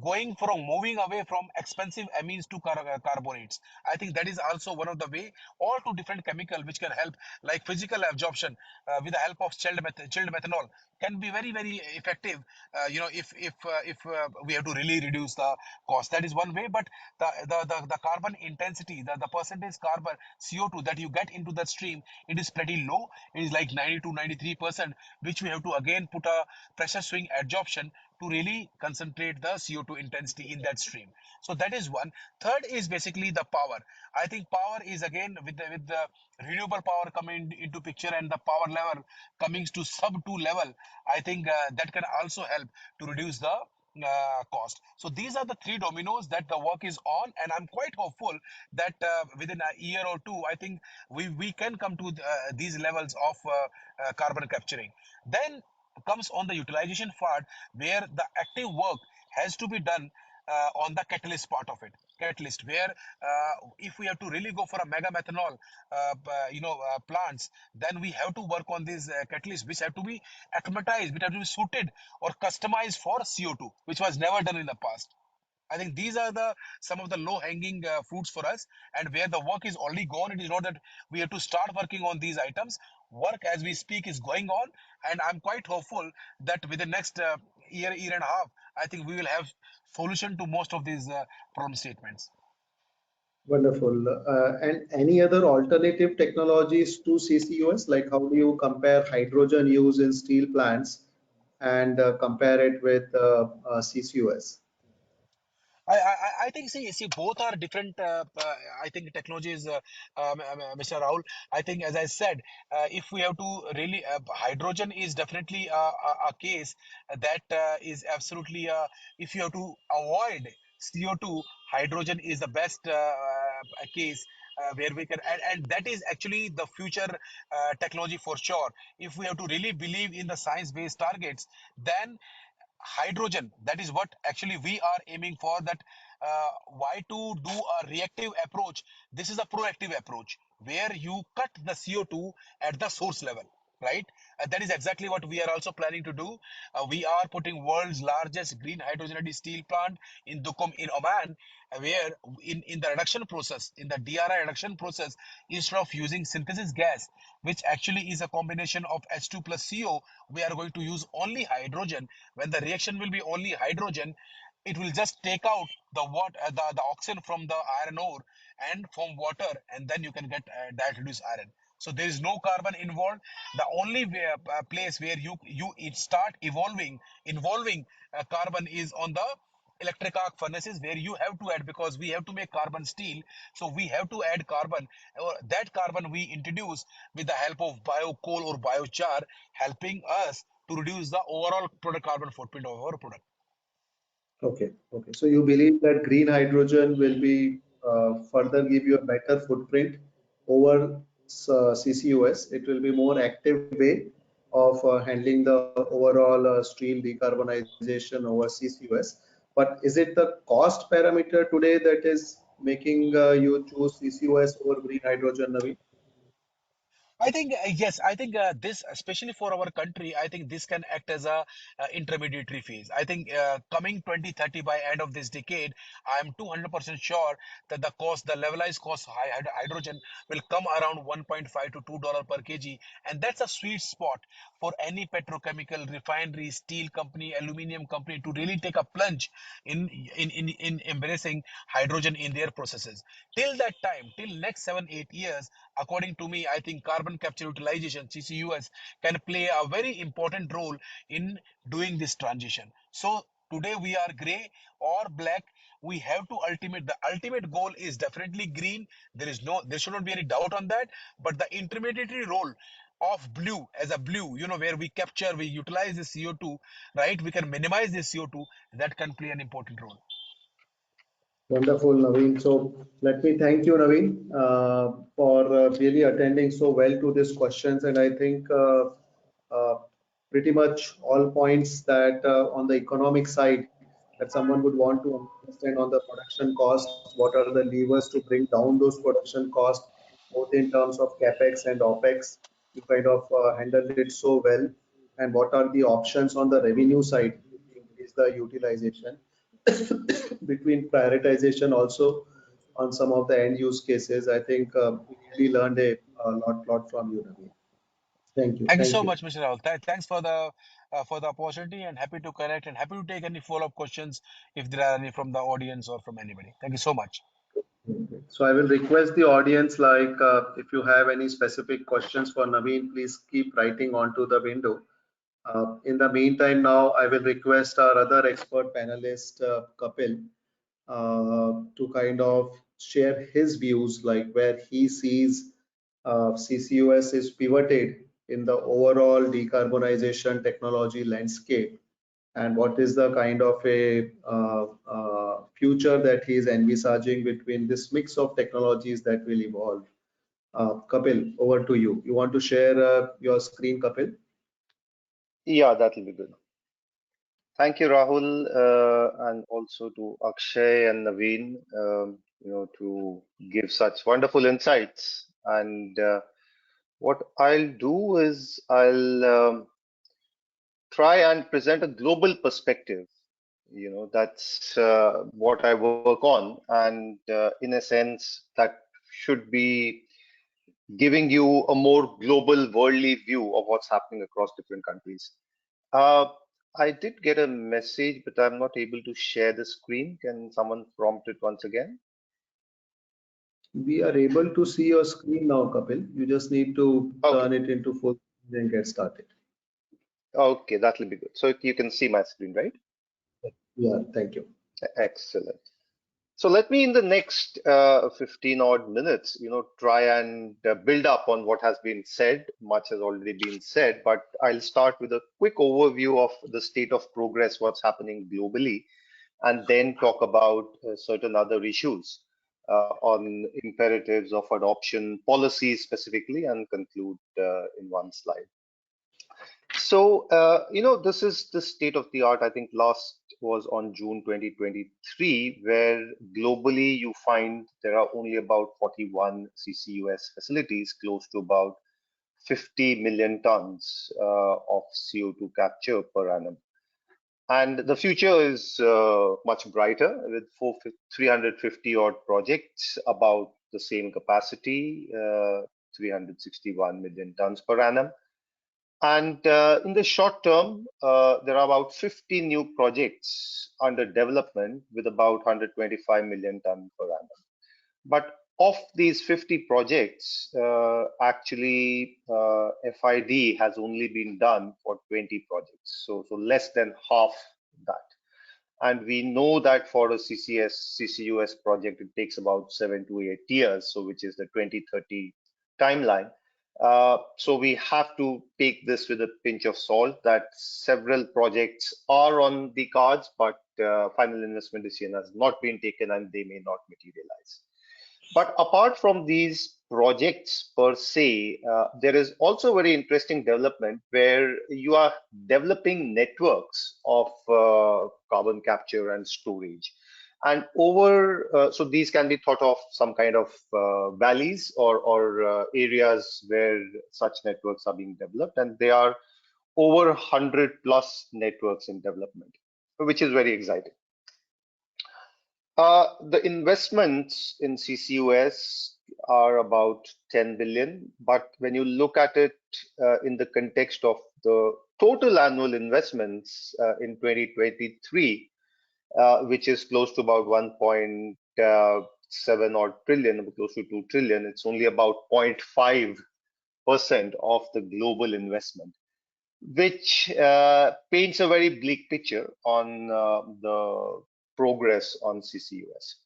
going from moving away from expensive amines to carbonates. I think that is also one of the way, or to different chemical which can help, like physical absorption with the help of chilled methanol can be very effective. If we have to really reduce the cost, that is one way. But the carbon intensity, the percentage carbon CO2 that you get into that stream, it is pretty low. It is like 90 to 93%, which we have to again put a pressure swing adsorption to really concentrate the CO2 intensity in that stream. So that is one. Third is basically the power. I think power is again with the renewable power coming into picture and the power level coming to sub 2 level. I think that can also help to reduce the cost. So these are the three dominoes that the work is on, and I'm quite hopeful that within a year or two, I think we can come to these levels of carbon capturing. Then comes on the utilization part, where the active work has to be done on the catalyst part of it. Catalyst, where if we have to really go for a mega methanol plants, then we have to work on these catalysts which have to be acclimatized, which have to be suited or customized for CO2, which was never done in the past. I think these are the some of the low-hanging fruits for us, and where the work is already gone. It is not that we have to start working on these items. Work as we speak is going on, and I'm quite hopeful that within the next year and a half, I think we will have solution to most of these problem statements. Wonderful. And any other alternative technologies to CCUS? Like how do you compare hydrogen use in steel plants and compare it with CCUS? I think see both are different. I think technologies, Mr. Rahul. I think as I said, if we have to really, hydrogen is definitely a case that is absolutely. If you have to avoid CO2, hydrogen is the best case. Where we can, and that is actually the future technology for sure. If we have to really believe in the science-based targets, then hydrogen, that is what actually we are aiming for. That why to do a reactive approach? This is a proactive approach where you cut the CO2 at the source level, right? That is exactly what we are also planning to do. We are putting world's largest green hydrogenated steel plant in Duqm in Oman, where in the reduction process, in the DRI reduction process, instead of using synthesis gas, which actually is a combination of H2 plus CO, we are going to use only hydrogen. When the reaction will be only hydrogen, it will just take out the oxygen from the iron ore and from water, and then you can get direct reduced iron. So there is no carbon involved. The only place where you it start involving carbon is on the electric arc furnaces, where you have to add, because we have to make carbon steel, so we have to add carbon. That carbon we introduce with the help of bio coal or biochar, helping us to reduce the overall product carbon footprint of our product. Okay, okay. So you believe that green hydrogen will be further give you a better footprint over CCUS. It will be more active way of handling the overall steel decarbonization over CCUS. But is it the cost parameter today that is making you choose CCUS over green hydrogen, Naveen? I think yes. I think this, especially for our country, I think this can act as a intermediary phase. I think coming 2030, by end of this decade, I am 200% sure that the levelized cost of hydrogen will come around 1.5 to $2 per kg, and that's a sweet spot for any petrochemical refinery, steel company, aluminium company to really take a plunge in embracing hydrogen in their processes. Till that time, till next 7 8 years, according to me, I think carbon capture utilization (CCUS) can play a very important role in doing this transition. So today we are gray or black. We have to the ultimate goal is definitely green. There should not be any doubt on that. But the intermediary role of blue, as a blue, where we capture, we utilize the CO2, right? We can minimize the CO2. That can play an important role. Wonderful, Naveen. So let me thank you, Naveen, for really attending so well to these questions. And I think uh, pretty much all points that on the economic side that someone would want to understand on the production cost, what are the levers to bring down those production costs, both in terms of capex and opex. You kind of handled it so well. And what are the options on the revenue side to increase the utilization? between prioritization also on some of the end use cases. I think we really learned a lot from you, Naveen. Thank you. Thank you Thank so you. much, Mr. Rahul. Thanks for the opportunity, and happy to connect and happy to take any follow-up questions if there are any from the audience or from anybody. Thank you so much. So I will request the audience, like, if you have any specific questions for Naveen, please keep writing onto the window. In the meantime, now I will request our other expert panelist, Kapil, to kind of share his views, like where he sees CCUS is pivoted in the overall decarbonization technology landscape, and what is the kind of a future that he is envisaging between this mix of technologies that will evolve. Kapil, over to you. You want to share your screen, Kapil? Yeah, that will be good. Thank you, Rahul, and also to Akshay and Naveen, to give such wonderful insights. And what I'll do is I'll try and present a global perspective. That's what I work on, and in a sense, that should be giving you a more global, worldly view of what's happening across different countries. Uh, I did get a message, but I'm not able to share the screen. Can someone prompt it once again? We are able to see your screen now, Kapil. You just need to Okay, turn it into full and get started. okay, that will be good. So you can see my screen, right? Yeah, thank you. Excellent. So let me, in the next 15 odd minutes, try and build up on what has been said. Much has already been said, but I'll start with a quick overview of the state of progress, what's happening globally, and then talk about certain other issues on imperatives of adoption policies specifically, and conclude in one slide. So, this is the state of the art. I think last was on June 2023, where globally you find there are only about 41 CCUS facilities, close to about 50 million tons of CO2 capture per annum. And the future is much brighter, with 350 odd projects about the same capacity, 361 million tons per annum. And in the short term, there are about 50 new projects under development with about 125 million ton per annum. But of these 50 projects, actually FID has only been done for 20 projects, so less than half that. And we know that for a CCUS project, it takes about 7 to 8 years, so which is the 2030 timeline. So we have to take this with a pinch of salt, that several projects are on the cards, but final investment decision has not been taken and they may not materialize. But apart from these projects per se, there is also a very interesting development where you are developing networks of carbon capture and storage. And so these can be thought of some kind of valleys or areas where such networks are being developed, and they are over 100 plus networks in development, which is very exciting. The investments in CCUS are about 10 billion, but when you look at it in the context of the total annual investments in 2023, which is close to about 1.7 odd trillion, close to 2 trillion, it's only about 0.5% of the global investment, which paints a very bleak picture on the progress on CCUS.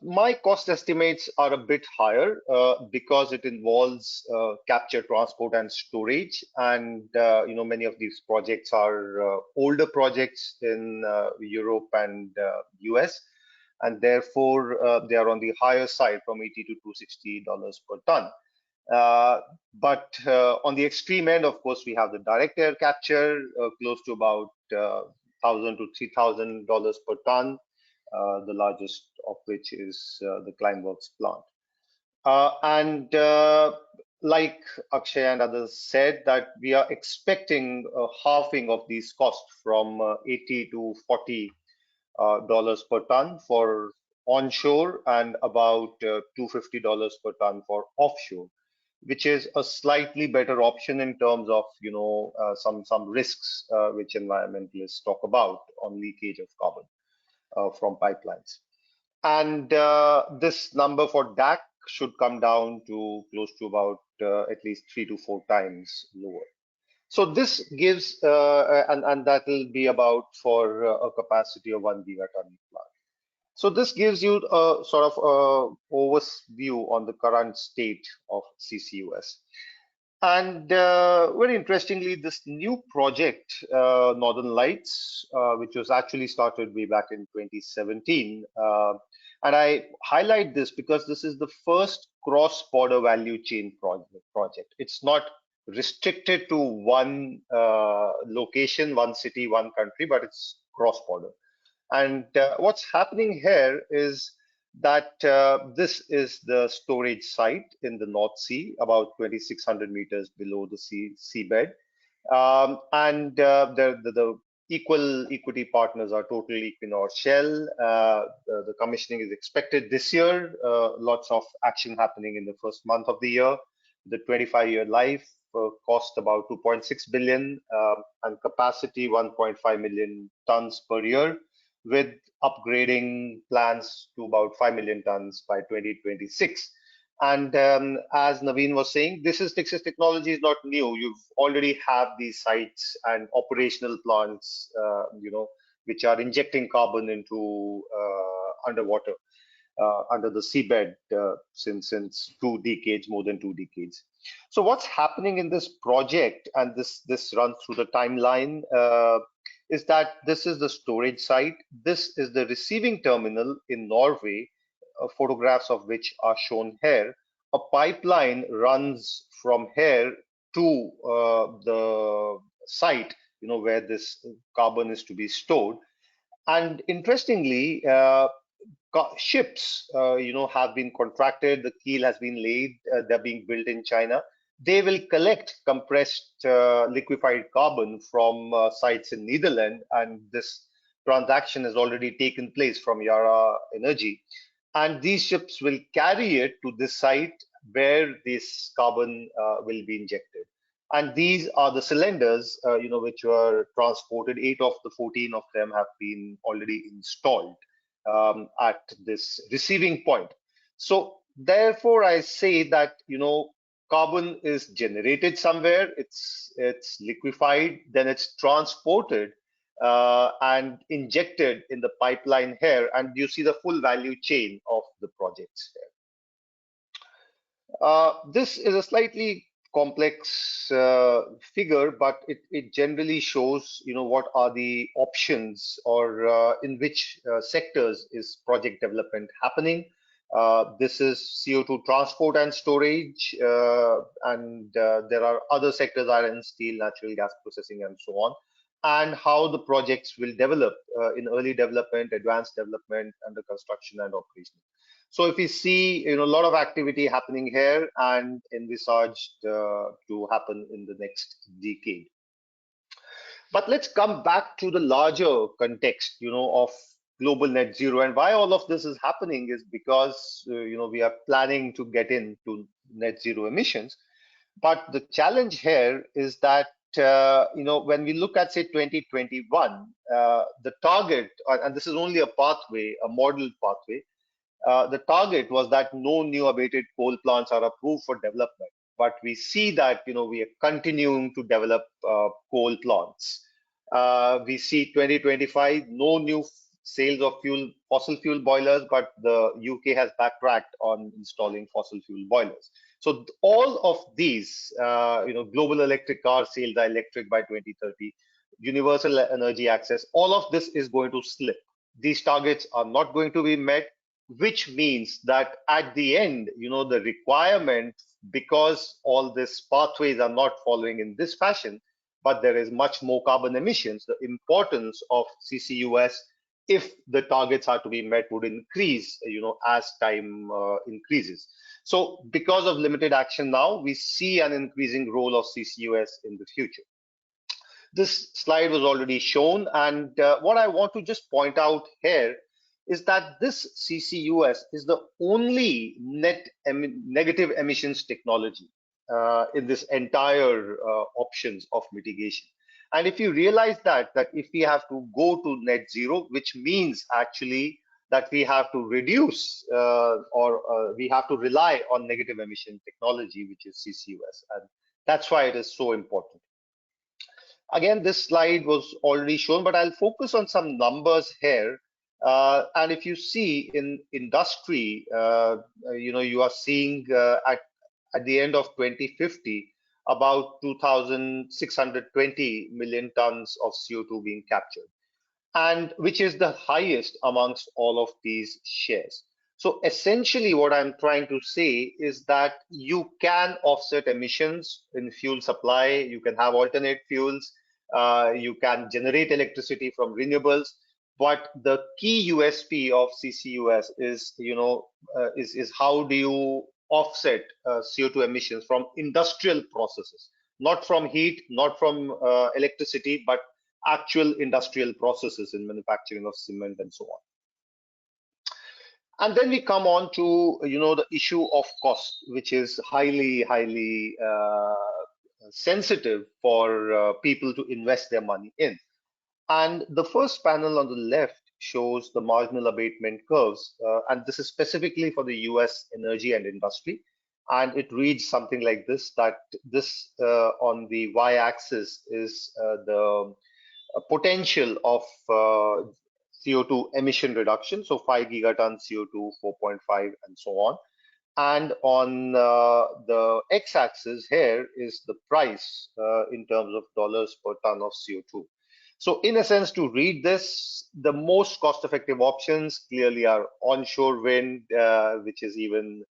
My cost estimates are a bit higher because it involves capture, transport, and storage. And many of these projects are older projects in Europe and US, and therefore they are on the higher side, from $80 to $260 per ton. But on the extreme end, of course, we have the direct air capture, close to about $1,000 to $3,000 per ton, the largest of which is the Climeworks plant. And like Akshay and others said, that we are expecting a halving of these costs from 80 to 40 dollars per ton for onshore and about $250 per ton for offshore, which is a slightly better option in terms of some risks which environmentalists talk about on leakage of carbon from pipelines. And this number for DAC should come down to close to about at least 3 to 4 times lower. So this gives, and that will be about for a capacity of 1 gigaton plant. So this gives you a sort of overview on the current state of CCUS. And very interestingly, this new project, Northern Lights, which was actually started way back in 2017, and I highlight this because this is the first cross-border value chain project. It's not restricted to one location, one city, one country, but it's cross-border. And what's happening here is that this is the storage site in the North Sea, about 2,600 meters below the seabed. And the equity partners are Total, Equinor, Shell. The commissioning is expected this year. Lots of action happening in the first month of the year. The 25-year life cost about 2.6 billion and capacity 1.5 million tons per year, with upgrading plans to about 5 million tons by 2026. And as Naveen was saying, this technology is not new. You've already have these sites and operational plants, which are injecting carbon into underwater, under the seabed since 2 decades, more than 2 decades. So what's happening in this project, and this runs through the timeline, is that this is the storage site. This is the receiving terminal in Norway, photographs of which are shown here. A pipeline runs from here to the site, where this carbon is to be stored. And interestingly, ships, have been contracted. The keel has been laid. They're being built in China. They will collect compressed liquefied carbon from sites in Netherlands, and this transaction has already taken place from Yara Energy. And these ships will carry it to this site where this carbon will be injected. And these are the cylinders, which were transported. 8 of the 14 of them have been already installed at this receiving point. So therefore, I say that carbon is generated somewhere, it's liquefied, then it's transported and injected in the pipeline here, and you see the full value chain of the projects here. This is a slightly complex figure, but it generally shows what are the options, or in which sectors is project development happening. This is CO2 transport and storage, and there are other sectors, iron, steel, natural gas processing, and so on, and how the projects will develop in early development, advanced development, under construction and operation. So if we see a lot of activity happening here and envisaged to happen in the next decade. But let's come back to the larger context, of global net zero, and why all of this is happening is because we are planning to get into net zero emissions. But the challenge here is that when we look at, say, 2021, the target, and this is only a pathway, a model pathway, the target was that no new abated coal plants are approved for development. But we see that we are continuing to develop coal plants. We see 2025, no new sales of fossil fuel boilers, but the UK has backtracked on installing fossil fuel boilers. So all of these, global electric car sales are electric by 2030, universal energy access, all of this is going to slip. These targets are not going to be met, which means that at the end, the requirement, because all these pathways are not following in this fashion, but there is much more carbon emissions, the importance of CCUS, if the targets are to be met, would increase, as time increases. So because of limited action now, we see an increasing role of CCUS in the future. This slide was already shown, and what I want to just point out here is that this CCUS is the only negative emissions technology in this entire options of mitigation. And if you realize that if we have to go to net zero, which means actually that we have to reduce or we have to rely on negative emission technology, which is CCUS, and that's why it is so important. Again, this slide was already shown, but I'll focus on some numbers here. And if you see in industry, you are seeing at the end of 2050, about 2,620 million tons of CO2 being captured, and which is the highest amongst all of these shares. So essentially what I'm trying to say is that you can offset emissions in fuel supply, you can have alternate fuels, you can generate electricity from renewables, but the key USP of CCUS is, is how do you offset CO2 emissions from industrial processes, not from heat, not from electricity, but actual industrial processes in manufacturing of cement and so on. And then we come on to, the issue of cost, which is highly sensitive for people to invest their money in. And the first panel on the left shows the marginal abatement curves, and this is specifically for the US energy and industry. And it reads something like this, that this on the y-axis is the potential of CO2 emission reduction, so 5 gigatons CO2, 4.5, and so on. And on the x-axis here is the price in terms of dollars per ton of CO2. So in a sense, to read this, the most cost-effective options clearly are onshore wind, which is even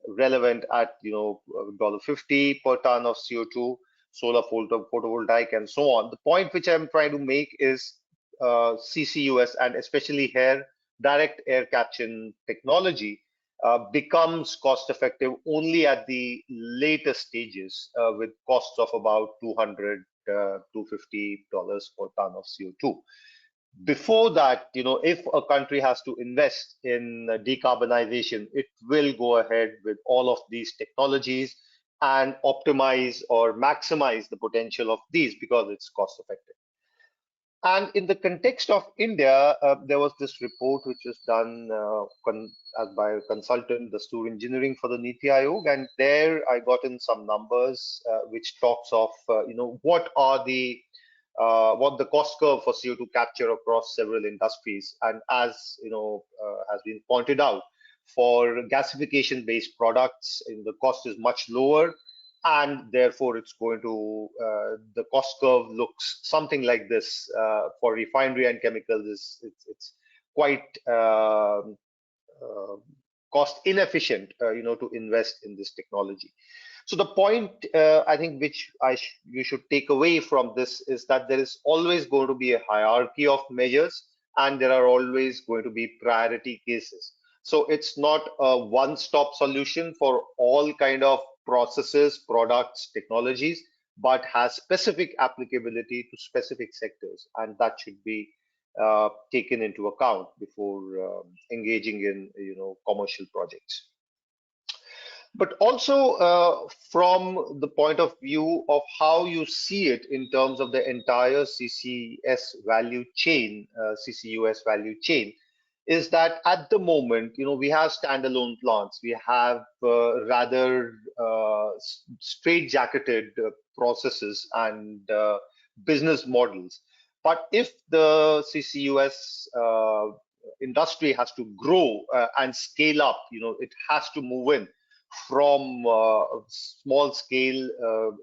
relevant at $1.50 per ton of CO2, solar photovoltaic, and so on. The point which I'm trying to make is CCUS, and especially here, direct air capture technology becomes cost-effective only at the later stages with costs of about $200 $250 per ton of CO2. Before that, if a country has to invest in decarbonization, it will go ahead with all of these technologies and optimize or maximize the potential of these because it's cost effective. And in the context of India, there was this report which was done by a consultant, the Dastur Engineering for the Niti Aayog, and there I got in some numbers which talks of what the cost curve for CO2 capture across several industries. And as has been pointed out, for gasification-based products, the cost is much lower, and therefore it's going to the cost curve looks something like this. For refinery and chemicals, it's quite cost inefficient to invest in this technology. So the point I think which you should take away from this is that there is always going to be a hierarchy of measures, and there are always going to be priority cases. So it's not a one-stop solution for all kind of processes, products, technologies, but has specific applicability to specific sectors, and that should be taken into account before engaging in commercial projects. But also from the point of view of how you see it in terms of the entire CCS value chain, CCUS value chain, is that at the moment, we have standalone plants, we have rather straight-jacketed processes and business models. But if the CCUS industry has to grow and scale up, it has to move in from small scale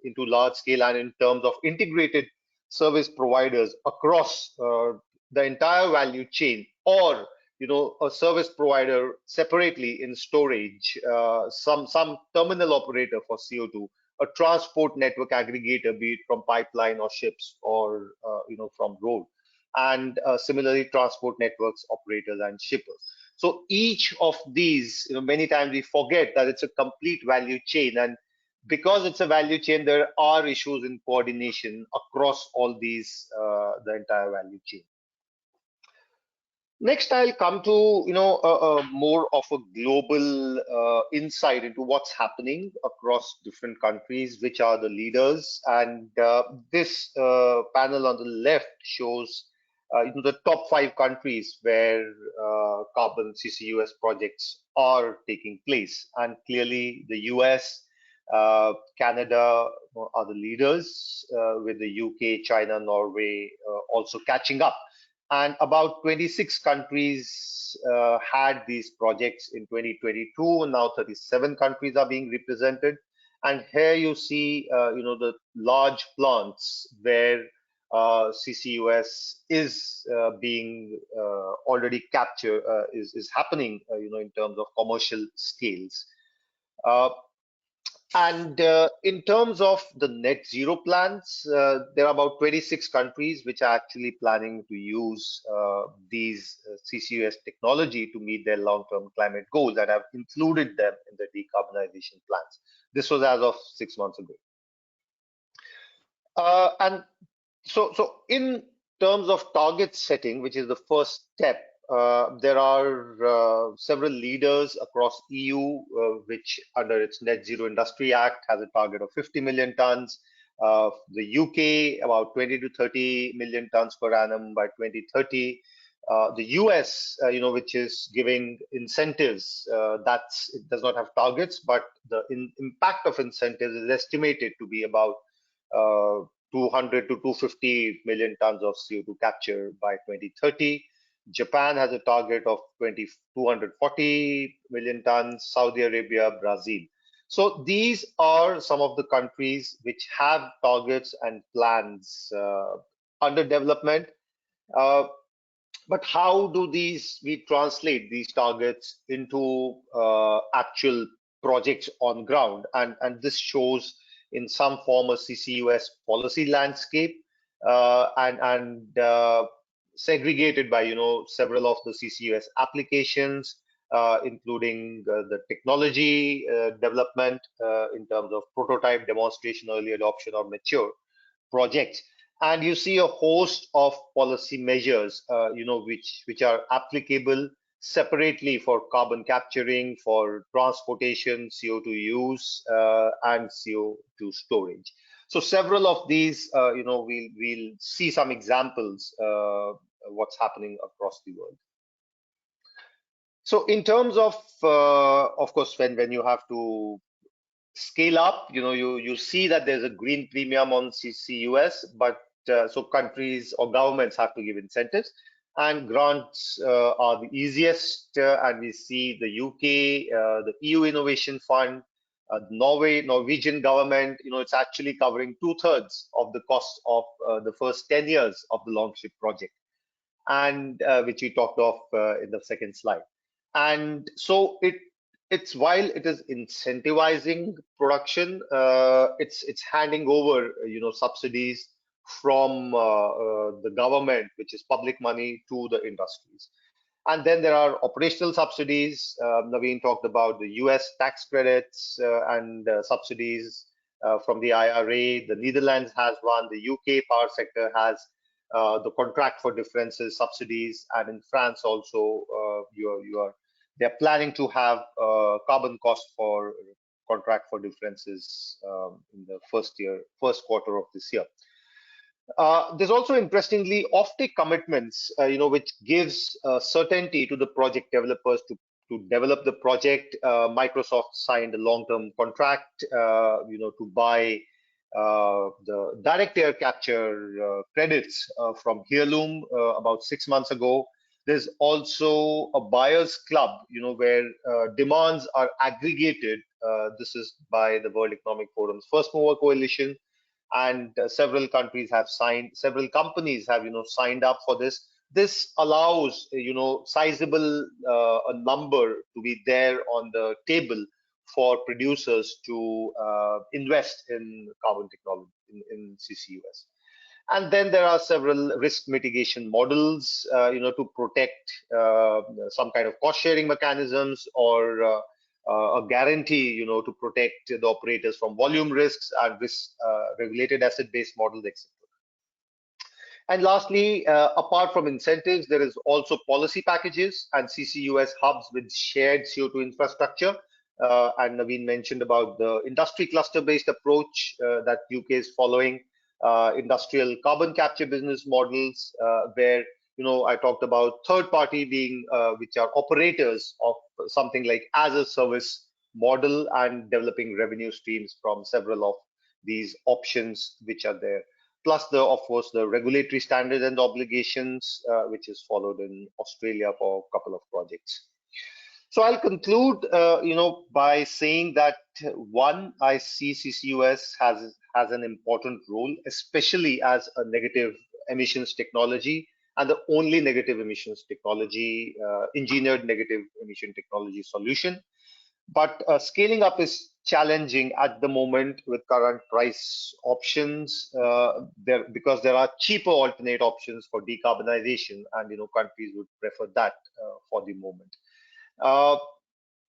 into large scale, and in terms of integrated service providers across the entire value chain, or a service provider separately in storage, some terminal operator for CO2, a transport network aggregator, be it from pipeline or ships or from road, and similarly transport networks operators and shippers. So each of these, many times we forget that it's a complete value chain, and because it's a value chain, there are issues in coordination across all these, the entire value chain. Next, I'll come to more of a global insight into what's happening across different countries, which are the leaders, and this panel on the left shows the top 5 countries where carbon CCUS projects are taking place, and clearly the US, Canada are the leaders, with the UK, China, Norway also catching up. And about 26 countries had these projects in 2022, and now 37 countries are being represented. And here you see, the large plants where CCUS is being already captured, is happening, in terms of commercial scales. And in terms of the net zero plans, there are about 26 countries which are actually planning to use these CCUS technology to meet their long-term climate goals, and have included them in the decarbonization plans. This was as of 6 months ago. And so in terms of target setting, which is the first step, there are several leaders across EU, which under its Net Zero Industry Act has a target of 50 million tons. The UK about 20 to 30 million tons per annum by 2030. The US, which is giving incentives, it does not have targets, but the impact of incentives is estimated to be about 200 to 250 million tons of CO2 capture by 2030. Japan has a target of 240 million tons, Saudi Arabia, Brazil. So these are some of the countries which have targets and plans under development. But how do we translate these targets into actual projects on ground? And this shows in some form a CCUS policy landscape, and segregated by several of the CCUS applications, including the technology development in terms of prototype, demonstration, early adoption, or mature projects. And you see a host of policy measures, which are applicable separately for carbon capturing, for transportation, CO2 use, and CO2 storage. So several of these, we'll see some examples what's happening across the world. So in terms of course, when you have to scale up, you see that there's a green premium on CCUS, but so countries or governments have to give incentives, and grants are the easiest, and we see the UK, the EU Innovation Fund, Norwegian government, it's actually covering 2/3 of the cost of the first 10 years of the Longship project, and which we talked of in the second slide. And so it's while it is incentivizing production, it's handing over subsidies from the government, which is public money, to the industries. And then there are operational subsidies. Naveen talked about the US tax credits and subsidies from the IRA. The Netherlands has one. The UK power sector has the contract for differences subsidies, and in France also they're planning to have carbon cost for contract for differences in the first quarter of this year. There's also, interestingly, offtake commitments, which gives certainty to the project developers to develop the project. Microsoft signed a long-term contract, to buy the direct air capture credits from Heirloom about 6 months ago. There's also a buyers club, where demands are aggregated. This is by the World Economic Forum's First Mover Coalition, and several companies have signed up for this. This allows, sizable a number to be there on the table for producers to invest in carbon technology in CCUS. And then there are several risk mitigation models, to protect some kind of cost sharing mechanisms or a guarantee, to protect the operators from volume risks and risk regulated asset-based models, etc. And lastly, apart from incentives, there is also policy packages and CCUS hubs with shared CO2 infrastructure. And Naveen mentioned about the industry cluster-based approach that UK is following, industrial carbon capture business models, where I talked about third party being which are operators of something like as a service model and developing revenue streams from several of these options which are there. Plus of course, the regulatory standards and obligations, which is followed in Australia for a couple of projects. So I'll conclude, by saying that one, I see CCUS has an important role, especially as a negative emissions technology and the only negative emissions technology, engineered negative emission technology solution. But scaling up is challenging at the moment with current price options, because there are cheaper alternate options for decarbonization, and countries would prefer that for the moment.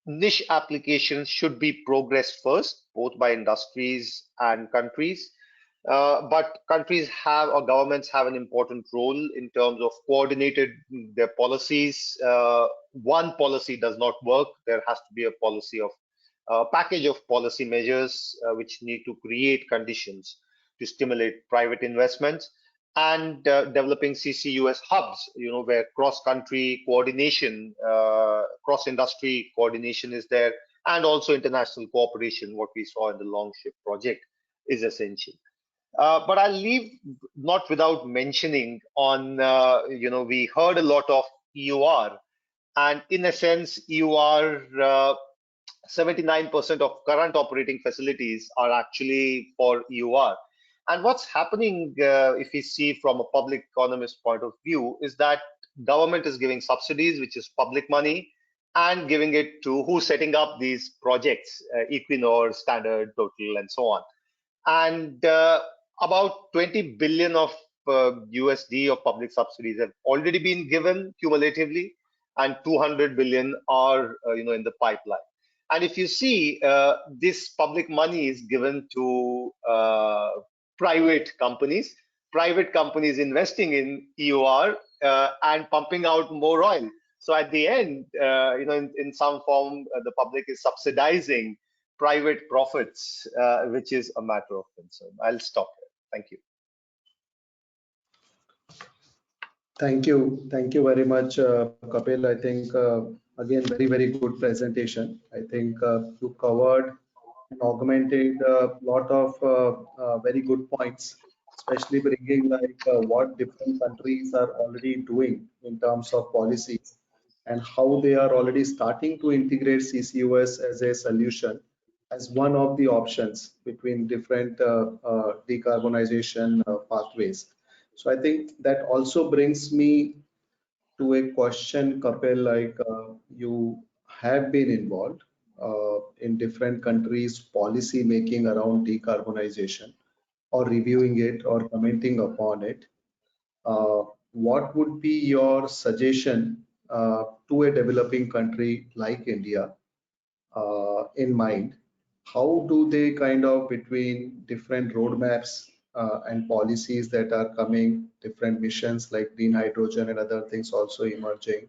Niche applications should be progressed first, both by industries and countries. But countries have, or governments have, an important role in terms of coordinated their policies. One policy does not work. There has to be a policy of package of policy measures which need to create conditions to stimulate private investments, and developing CCUS hubs, where cross-country coordination, cross-industry coordination is there, and also international cooperation, what we saw in the Longship project, is essential. But I'll leave not without mentioning on, we heard a lot of EUR, and in a sense, EUR, 79% of current operating facilities are actually for EUR. And what's happening, if we see from a public economist point of view, is that government is giving subsidies, which is public money, and giving it to who's setting up these projects, Equinor, Standard, Total, and so on. And about 20 billion of USD of public subsidies have already been given cumulatively, and 200 billion are in the pipeline. And if you see, this public money is given to private companies investing in EOR and pumping out more oil. So at the end, in some form, the public is subsidizing private profits, which is a matter of concern. I'll stop here. Thank you. Thank you very much, Kapil. I think again, very good presentation. I think you covered and augmented a lot of very good points, especially bringing like what different countries are already doing in terms of policies and how they are already starting to integrate CCUS as a solution, as one of the options between different decarbonization pathways. So I think that also brings me to a question, Kapil, like you have been involved in different countries' policy making around decarbonization, or reviewing it or commenting upon it. What would be your suggestion to a developing country like India in mind? How do they kind of, between different roadmaps and policies that are coming, different missions like green hydrogen and other things also emerging,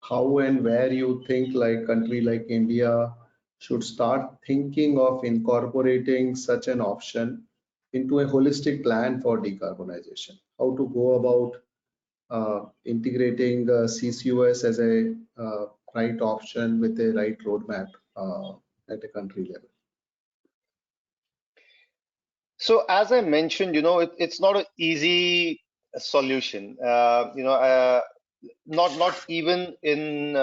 how and where you think like country like India should start thinking of incorporating such an option into a holistic plan for decarbonization? How to go about integrating CCUS as a right option with a right roadmap at a country level? So as I mentioned, it's not an easy solution. Not even in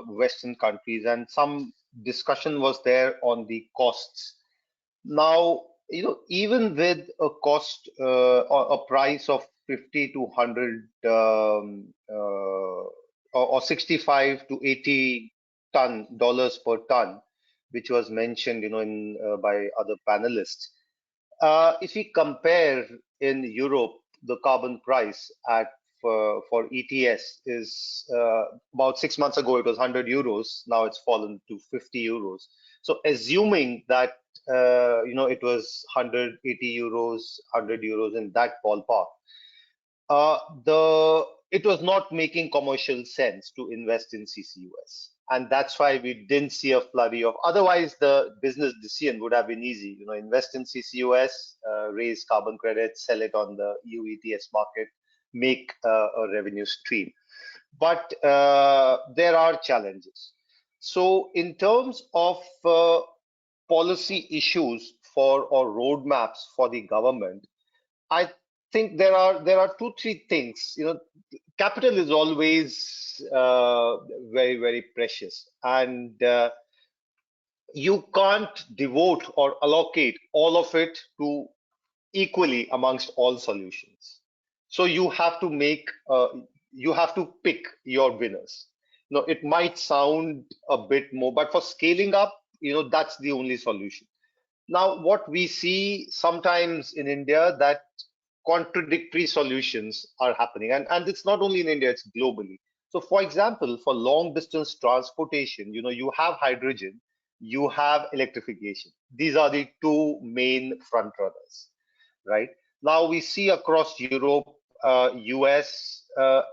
Western countries, and some discussion was there on the costs. Now, even with a cost or a price of 50 to 100 or 65 to 80 dollars per ton, which was mentioned, by other panelists. If we compare in Europe, the carbon price at for ETS is about 6 months ago it was 100 euros. Now it's fallen to 50 euros. So assuming that it was 180 euros, 100 euros in that ballpark, it was not making commercial sense to invest in CCUS, and that's why we didn't see a flurry of. Otherwise, the business decision would have been easy. Invest in CCUS, raise carbon credits, sell it on the EU ETS market, make a revenue stream. But there are challenges. So, in terms of policy issues or roadmaps for the government, I think there are 2-3 things. Capital is always very, very precious, and you can't devote or allocate all of it to equally amongst all solutions. So you have to pick your winners. It might sound a bit more, but for scaling up, that's the only solution. Now, what we see sometimes in India, that contradictory solutions are happening, and it's not only in India, it's globally. So for example, for long distance transportation, you have hydrogen, you have electrification. These are the two main front runners, right? Now we see across Europe, US,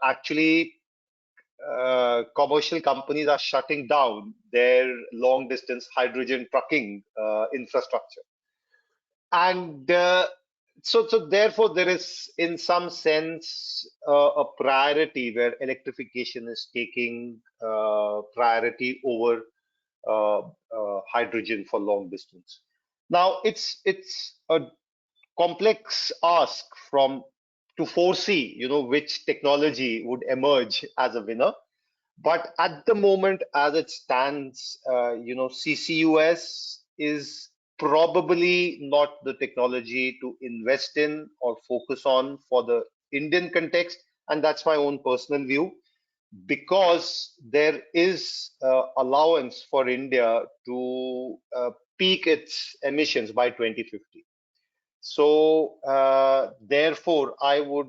actually commercial companies are shutting down their long distance hydrogen trucking infrastructure. And so therefore, there is, in some sense, a priority where electrification is taking priority over hydrogen for long distance. Now, it's a complex ask to foresee, which technology would emerge as a winner. But at the moment, as it stands, CCUS is probably not the technology to invest in or focus on for the Indian context, and that's my own personal view, because there is allowance for India to peak its emissions by 2050. So therefore, I would,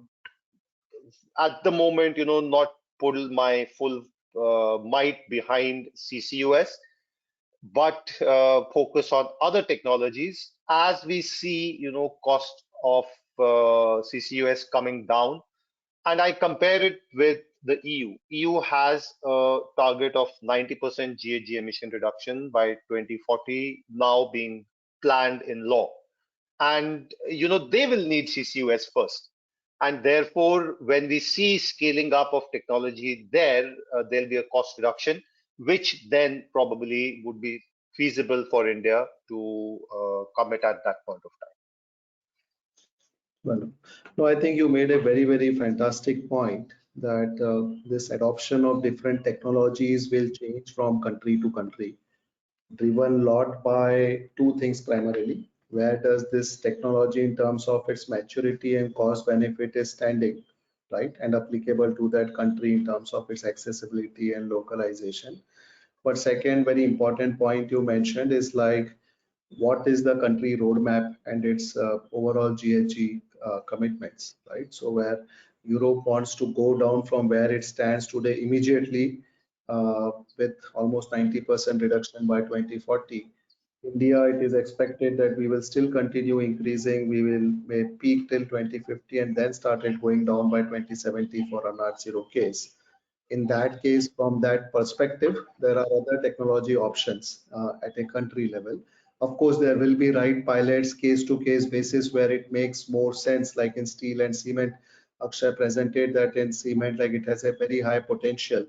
at the moment, not put my full might behind CCUS, but focus on other technologies as we see, cost of CCUS coming down. And I compare it with the EU. EU has a target of 90% GHG emission reduction by 2040 now being planned in law. And, they will need CCUS first. And therefore, when we see scaling up of technology there, there'll be a cost reduction, which then probably would be feasible for India to commit at that point of time. Well, no, I think you made a very, very fantastic point that this adoption of different technologies will change from country to country, driven a lot by two things primarily. Where does this technology in terms of its maturity and cost benefit is standing, right? And applicable to that country in terms of its accessibility and localization. But second, very important point you mentioned is like, what is the country roadmap and its overall GHG commitments, right? So where Europe wants to go down from where it stands today immediately with almost 90% reduction by 2040. India, it is expected that we will still continue increasing. We may peak till 2050 and then started going down by 2070 for a net zero case. In that case, from that perspective, there are other technology options at a country level. Of course, there will be right pilots, case to case basis where it makes more sense, like in steel and cement. Akshay presented that in cement, like it has a very high potential.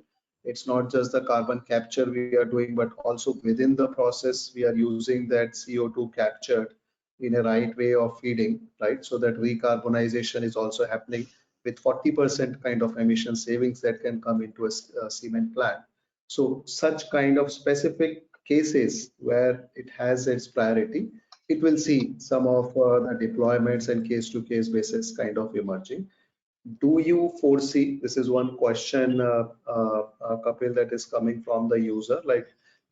It's not just the carbon capture we are doing, but also within the process, we are using that CO2 captured in a right way of feeding, right? So that recarbonization is also happening with 40% kind of emission savings that can come into a cement plant. So such kind of specific cases where it has its priority, it will see some of the deployments and case to case basis kind of emerging. Do you foresee, this is one question, Kapil, that is coming from the user, like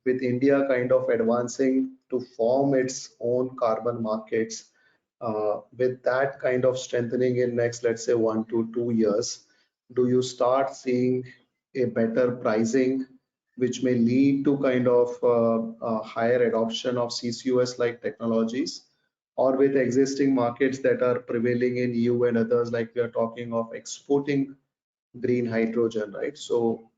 with India kind of advancing to form its own carbon markets, With that kind of strengthening in next, let's say 1 to 2 years, do you start seeing a better pricing, which may lead to kind of higher adoption of CCUS like technologies? Or with existing markets that are prevailing in EU and others, like we are talking of exporting green hydrogen, right? So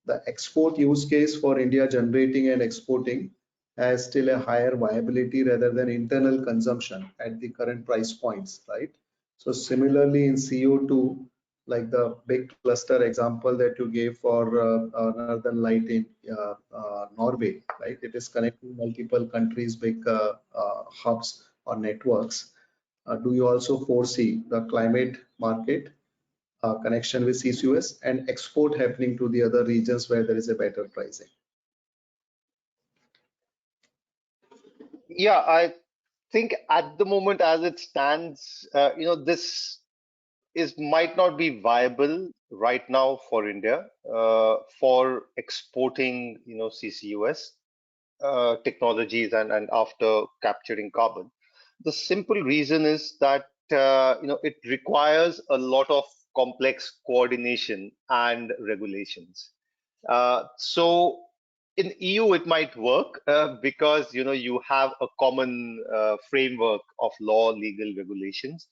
the export use case for India generating and exporting has still a higher viability rather than internal consumption at the current price points, right? So similarly in CO2, like the big cluster example that you gave for Northern Light in Norway, right? It is connecting multiple countries, big hubs or networks. Do you also foresee the climate market connection with CCUS and export happening to the other regions where there is a better pricing? Yeah, I think at the moment as it stands, this is might not be viable right now for India for exporting, CCUS technologies and after capturing carbon. The simple reason is that it requires a lot of complex coordination and regulations. So in EU it might work because you have a common framework of law, legal regulations.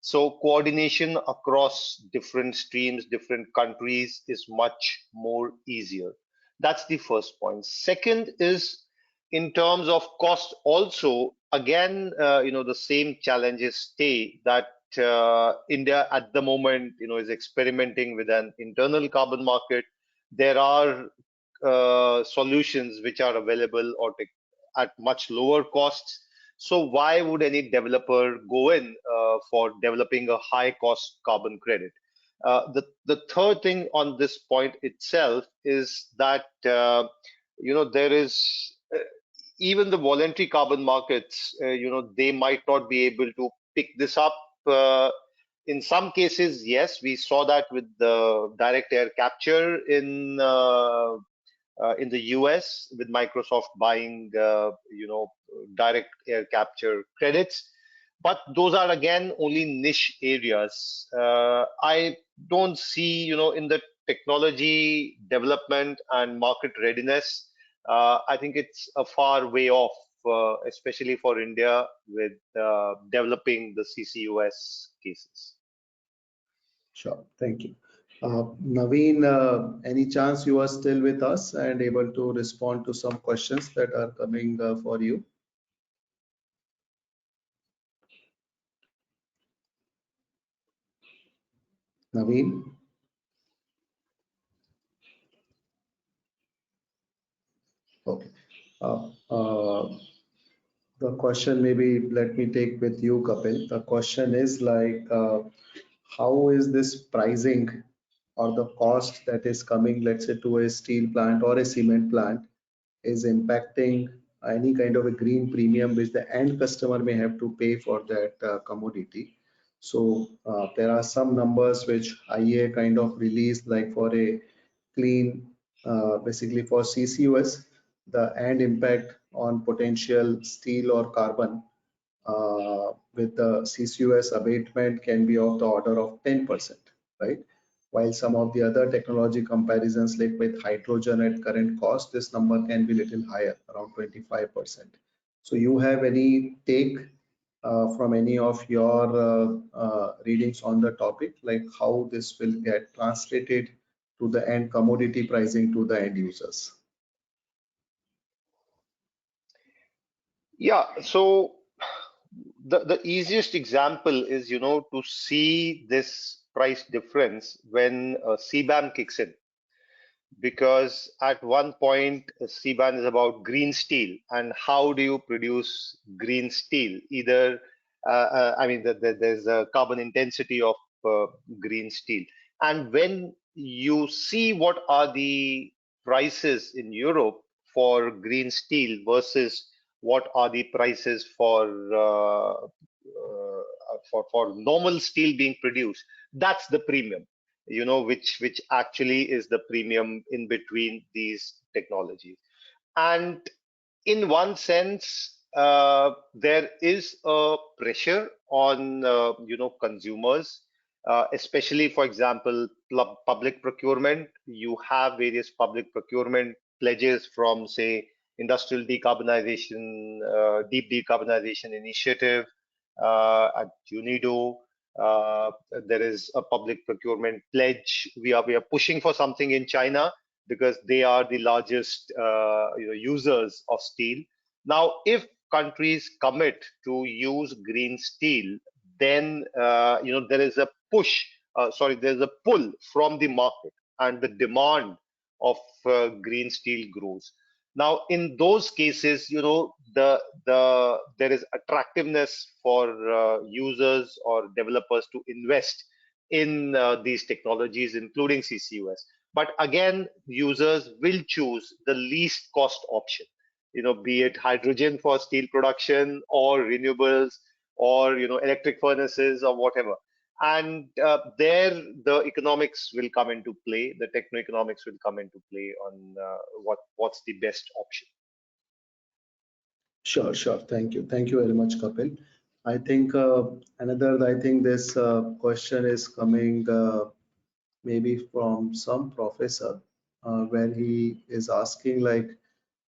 So coordination across different streams, different countries is much more easier. That's the first point. Second is in terms of cost also, again, the same challenges stay that India at the moment, is experimenting with an internal carbon market. There are solutions which are available at much lower costs. So why would any developer go in for developing a high cost carbon credit? The third thing on this point itself is that there is even the voluntary carbon markets, they might not be able to pick this up. In some cases, yes, we saw that with the direct air capture in the US with Microsoft buying, direct air capture credits. But those are again only niche areas. I don't see, in the technology development and market readiness, I think it's a far way off, especially for India with developing the CCUS cases. Sure, thank you. Naveen, any chance you are still with us and able to respond to some questions that are coming for you? Naveen? Okay. The question maybe let me take with you, Kapil. The question is like, how is this pricing or the cost that is coming, let's say, to a steel plant or a cement plant is impacting any kind of a green premium which the end customer may have to pay for that commodity. So there are some numbers which IEA kind of released, like for a clean, basically for CCUS, the end impact on potential steel or carbon with the CCUS abatement can be of the order of 10%, right? While some of the other technology comparisons, like with hydrogen at current cost, this number can be little higher, around 25%. So you have any take from any of your readings on the topic, like how this will get translated to the end commodity pricing to the end users? Yeah, so the easiest example is, to see this price difference when CBAM kicks in. Because at one point, CBAM is about green steel and how do you produce green steel? Either, there's a carbon intensity of green steel. And when you see what are the prices in Europe for green steel versus what are the prices for normal steel being produced, that's the premium, which actually is the premium in between these technologies. And in one sense, there is a pressure on consumers, especially, for example, public procurement. You have various public procurement pledges from, say, industrial decarbonization, deep decarbonization initiative at UNIDO. Uh, there is a public procurement pledge. We are pushing for something in China because they are the largest users of steel. Now, if countries commit to use green steel, then there is a push. There's a pull from the market, and the demand of green steel grows. Now, in those cases, there is attractiveness for users or developers to invest in these technologies, including CCUS. But again, users will choose the least cost option, be it hydrogen for steel production or renewables or, electric furnaces or whatever. And there the economics will come into play, the techno-economics will come into play on what's the best option. Sure, sure. Thank you. Thank you very much, Kapil. I think I think this question is coming maybe from some professor where he is asking like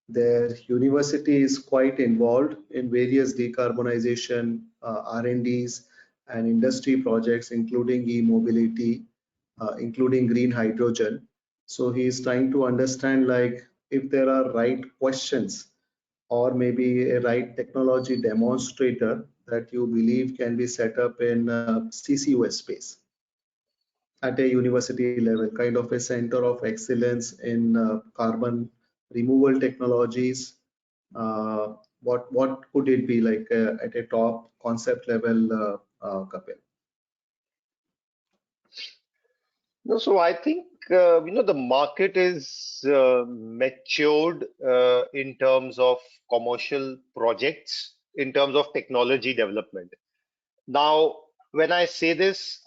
their university is quite involved in various decarbonization R&Ds and industry projects, including e-mobility, including green hydrogen. So he is trying to understand like if there are right questions or maybe a right technology demonstrator that you believe can be set up in CCUS space at a university level, kind of a center of excellence in carbon removal technologies. What could it be like at a top concept level, Kapil? No, so I think the market is matured in terms of commercial projects, in terms of technology development. Now, when I say this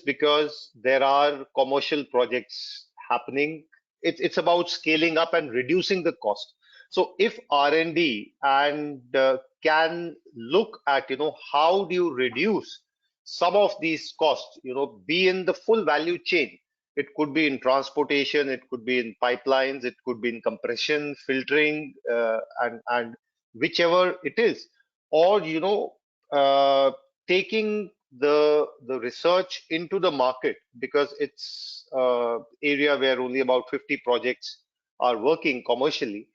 because there are commercial projects happening. It's about scaling up and reducing the cost. So if R&D and can look at, how do you reduce some of these costs, be in the full value chain. It could be in transportation, it could be in pipelines, it could be in compression, filtering, and whichever it is, or uh, taking the research into the market, because it's area where only about 50 projects are working commercially,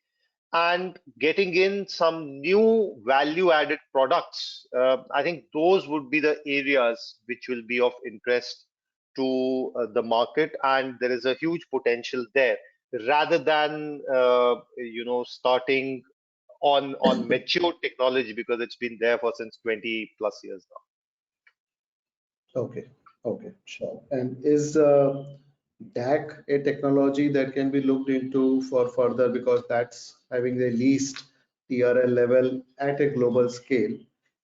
and getting in some new value added products. I think those would be the areas which will be of interest to the market, and there is a huge potential there, rather than starting on mature technology, because it's been there for since 20 plus years now. Okay, okay, sure. And is DAC a technology that can be looked into for further, because that's having the least TRL level at a global scale.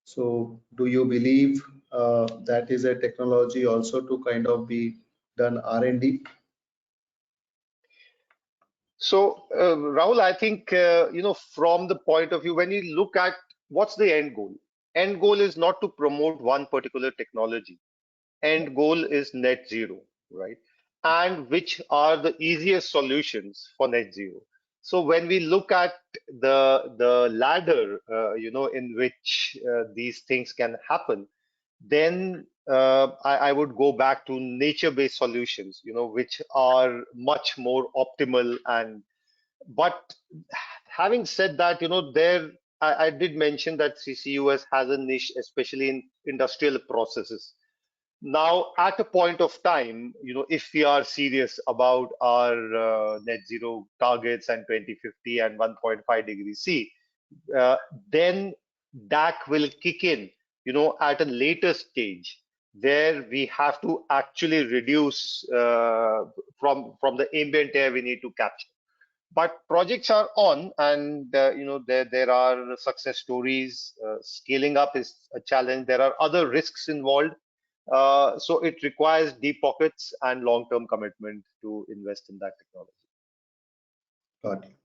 So do you believe that is a technology also to kind of be done R&D? So, Rahul, I think, from the point of view, when you look at what's the end goal is not to promote one particular technology. End goal is net zero, right? And which are the easiest solutions for net zero? So when we look at the ladder, in which these things can happen, then I would go back to nature-based solutions, which are much more optimal. And but having said that, I did mention that CCUS has a niche, especially in industrial processes. Now, at a point of time, if we are serious about our net zero targets and 2050 and 1.5 degrees C, uh, then DAC will kick in, at a later stage, where we have to actually reduce from the ambient air we need to capture. But projects are on, and there are success stories. Scaling up is a challenge. There are other risks involved, so it requires deep pockets and long-term commitment to invest in that technology. Got it.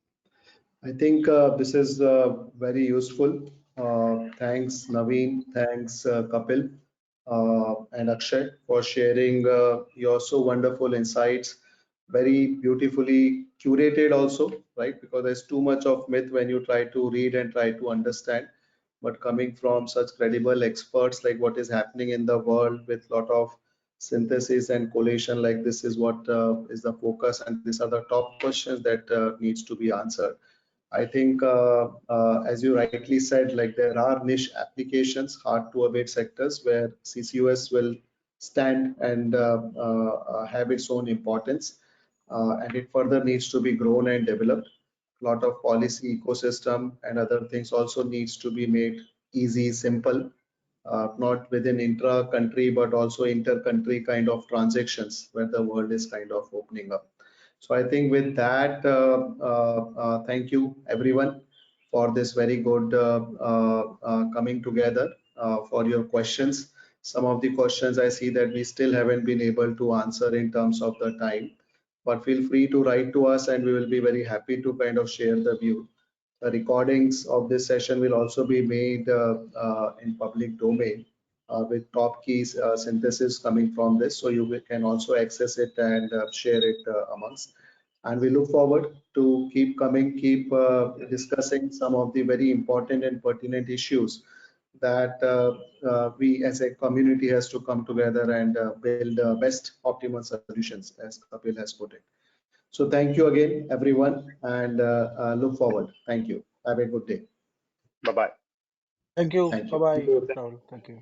I think this is very useful. Thanks, Naveen. Thanks, Kapil and Akshay for sharing your so wonderful insights. Very beautifully curated also, right? Because there's too much of myth when you try to read and try to understand. But coming from such credible experts, like what is happening in the world with lot of synthesis and collation, like this is what is the focus, and these are the top questions that needs to be answered. I think, as you rightly said, like there are niche applications, hard to abate sectors where CCUS will stand and have its own importance, and it further needs to be grown and developed. A lot of policy ecosystem and other things also needs to be made easy, simple, not within intra-country, but also inter-country kind of transactions where the world is kind of opening up. So I think with that, thank you everyone for this very good coming together for your questions. Some of the questions I see that we still haven't been able to answer in terms of the time, but feel free to write to us and we will be very happy to kind of share the view. The recordings of this session will also be made in public domain with top keys synthesis coming from this, so you can also access it and share it amongst. And we look forward to keep coming, keep discussing some of the very important and pertinent issues that we as a community has to come together and build best optimal solutions, as Kapil has put it. So thank you again, everyone, and look forward. Thank you. Have a good day. Bye-bye. Thank you. Thank you. Bye-bye, Thank you. Rahul. Thank you.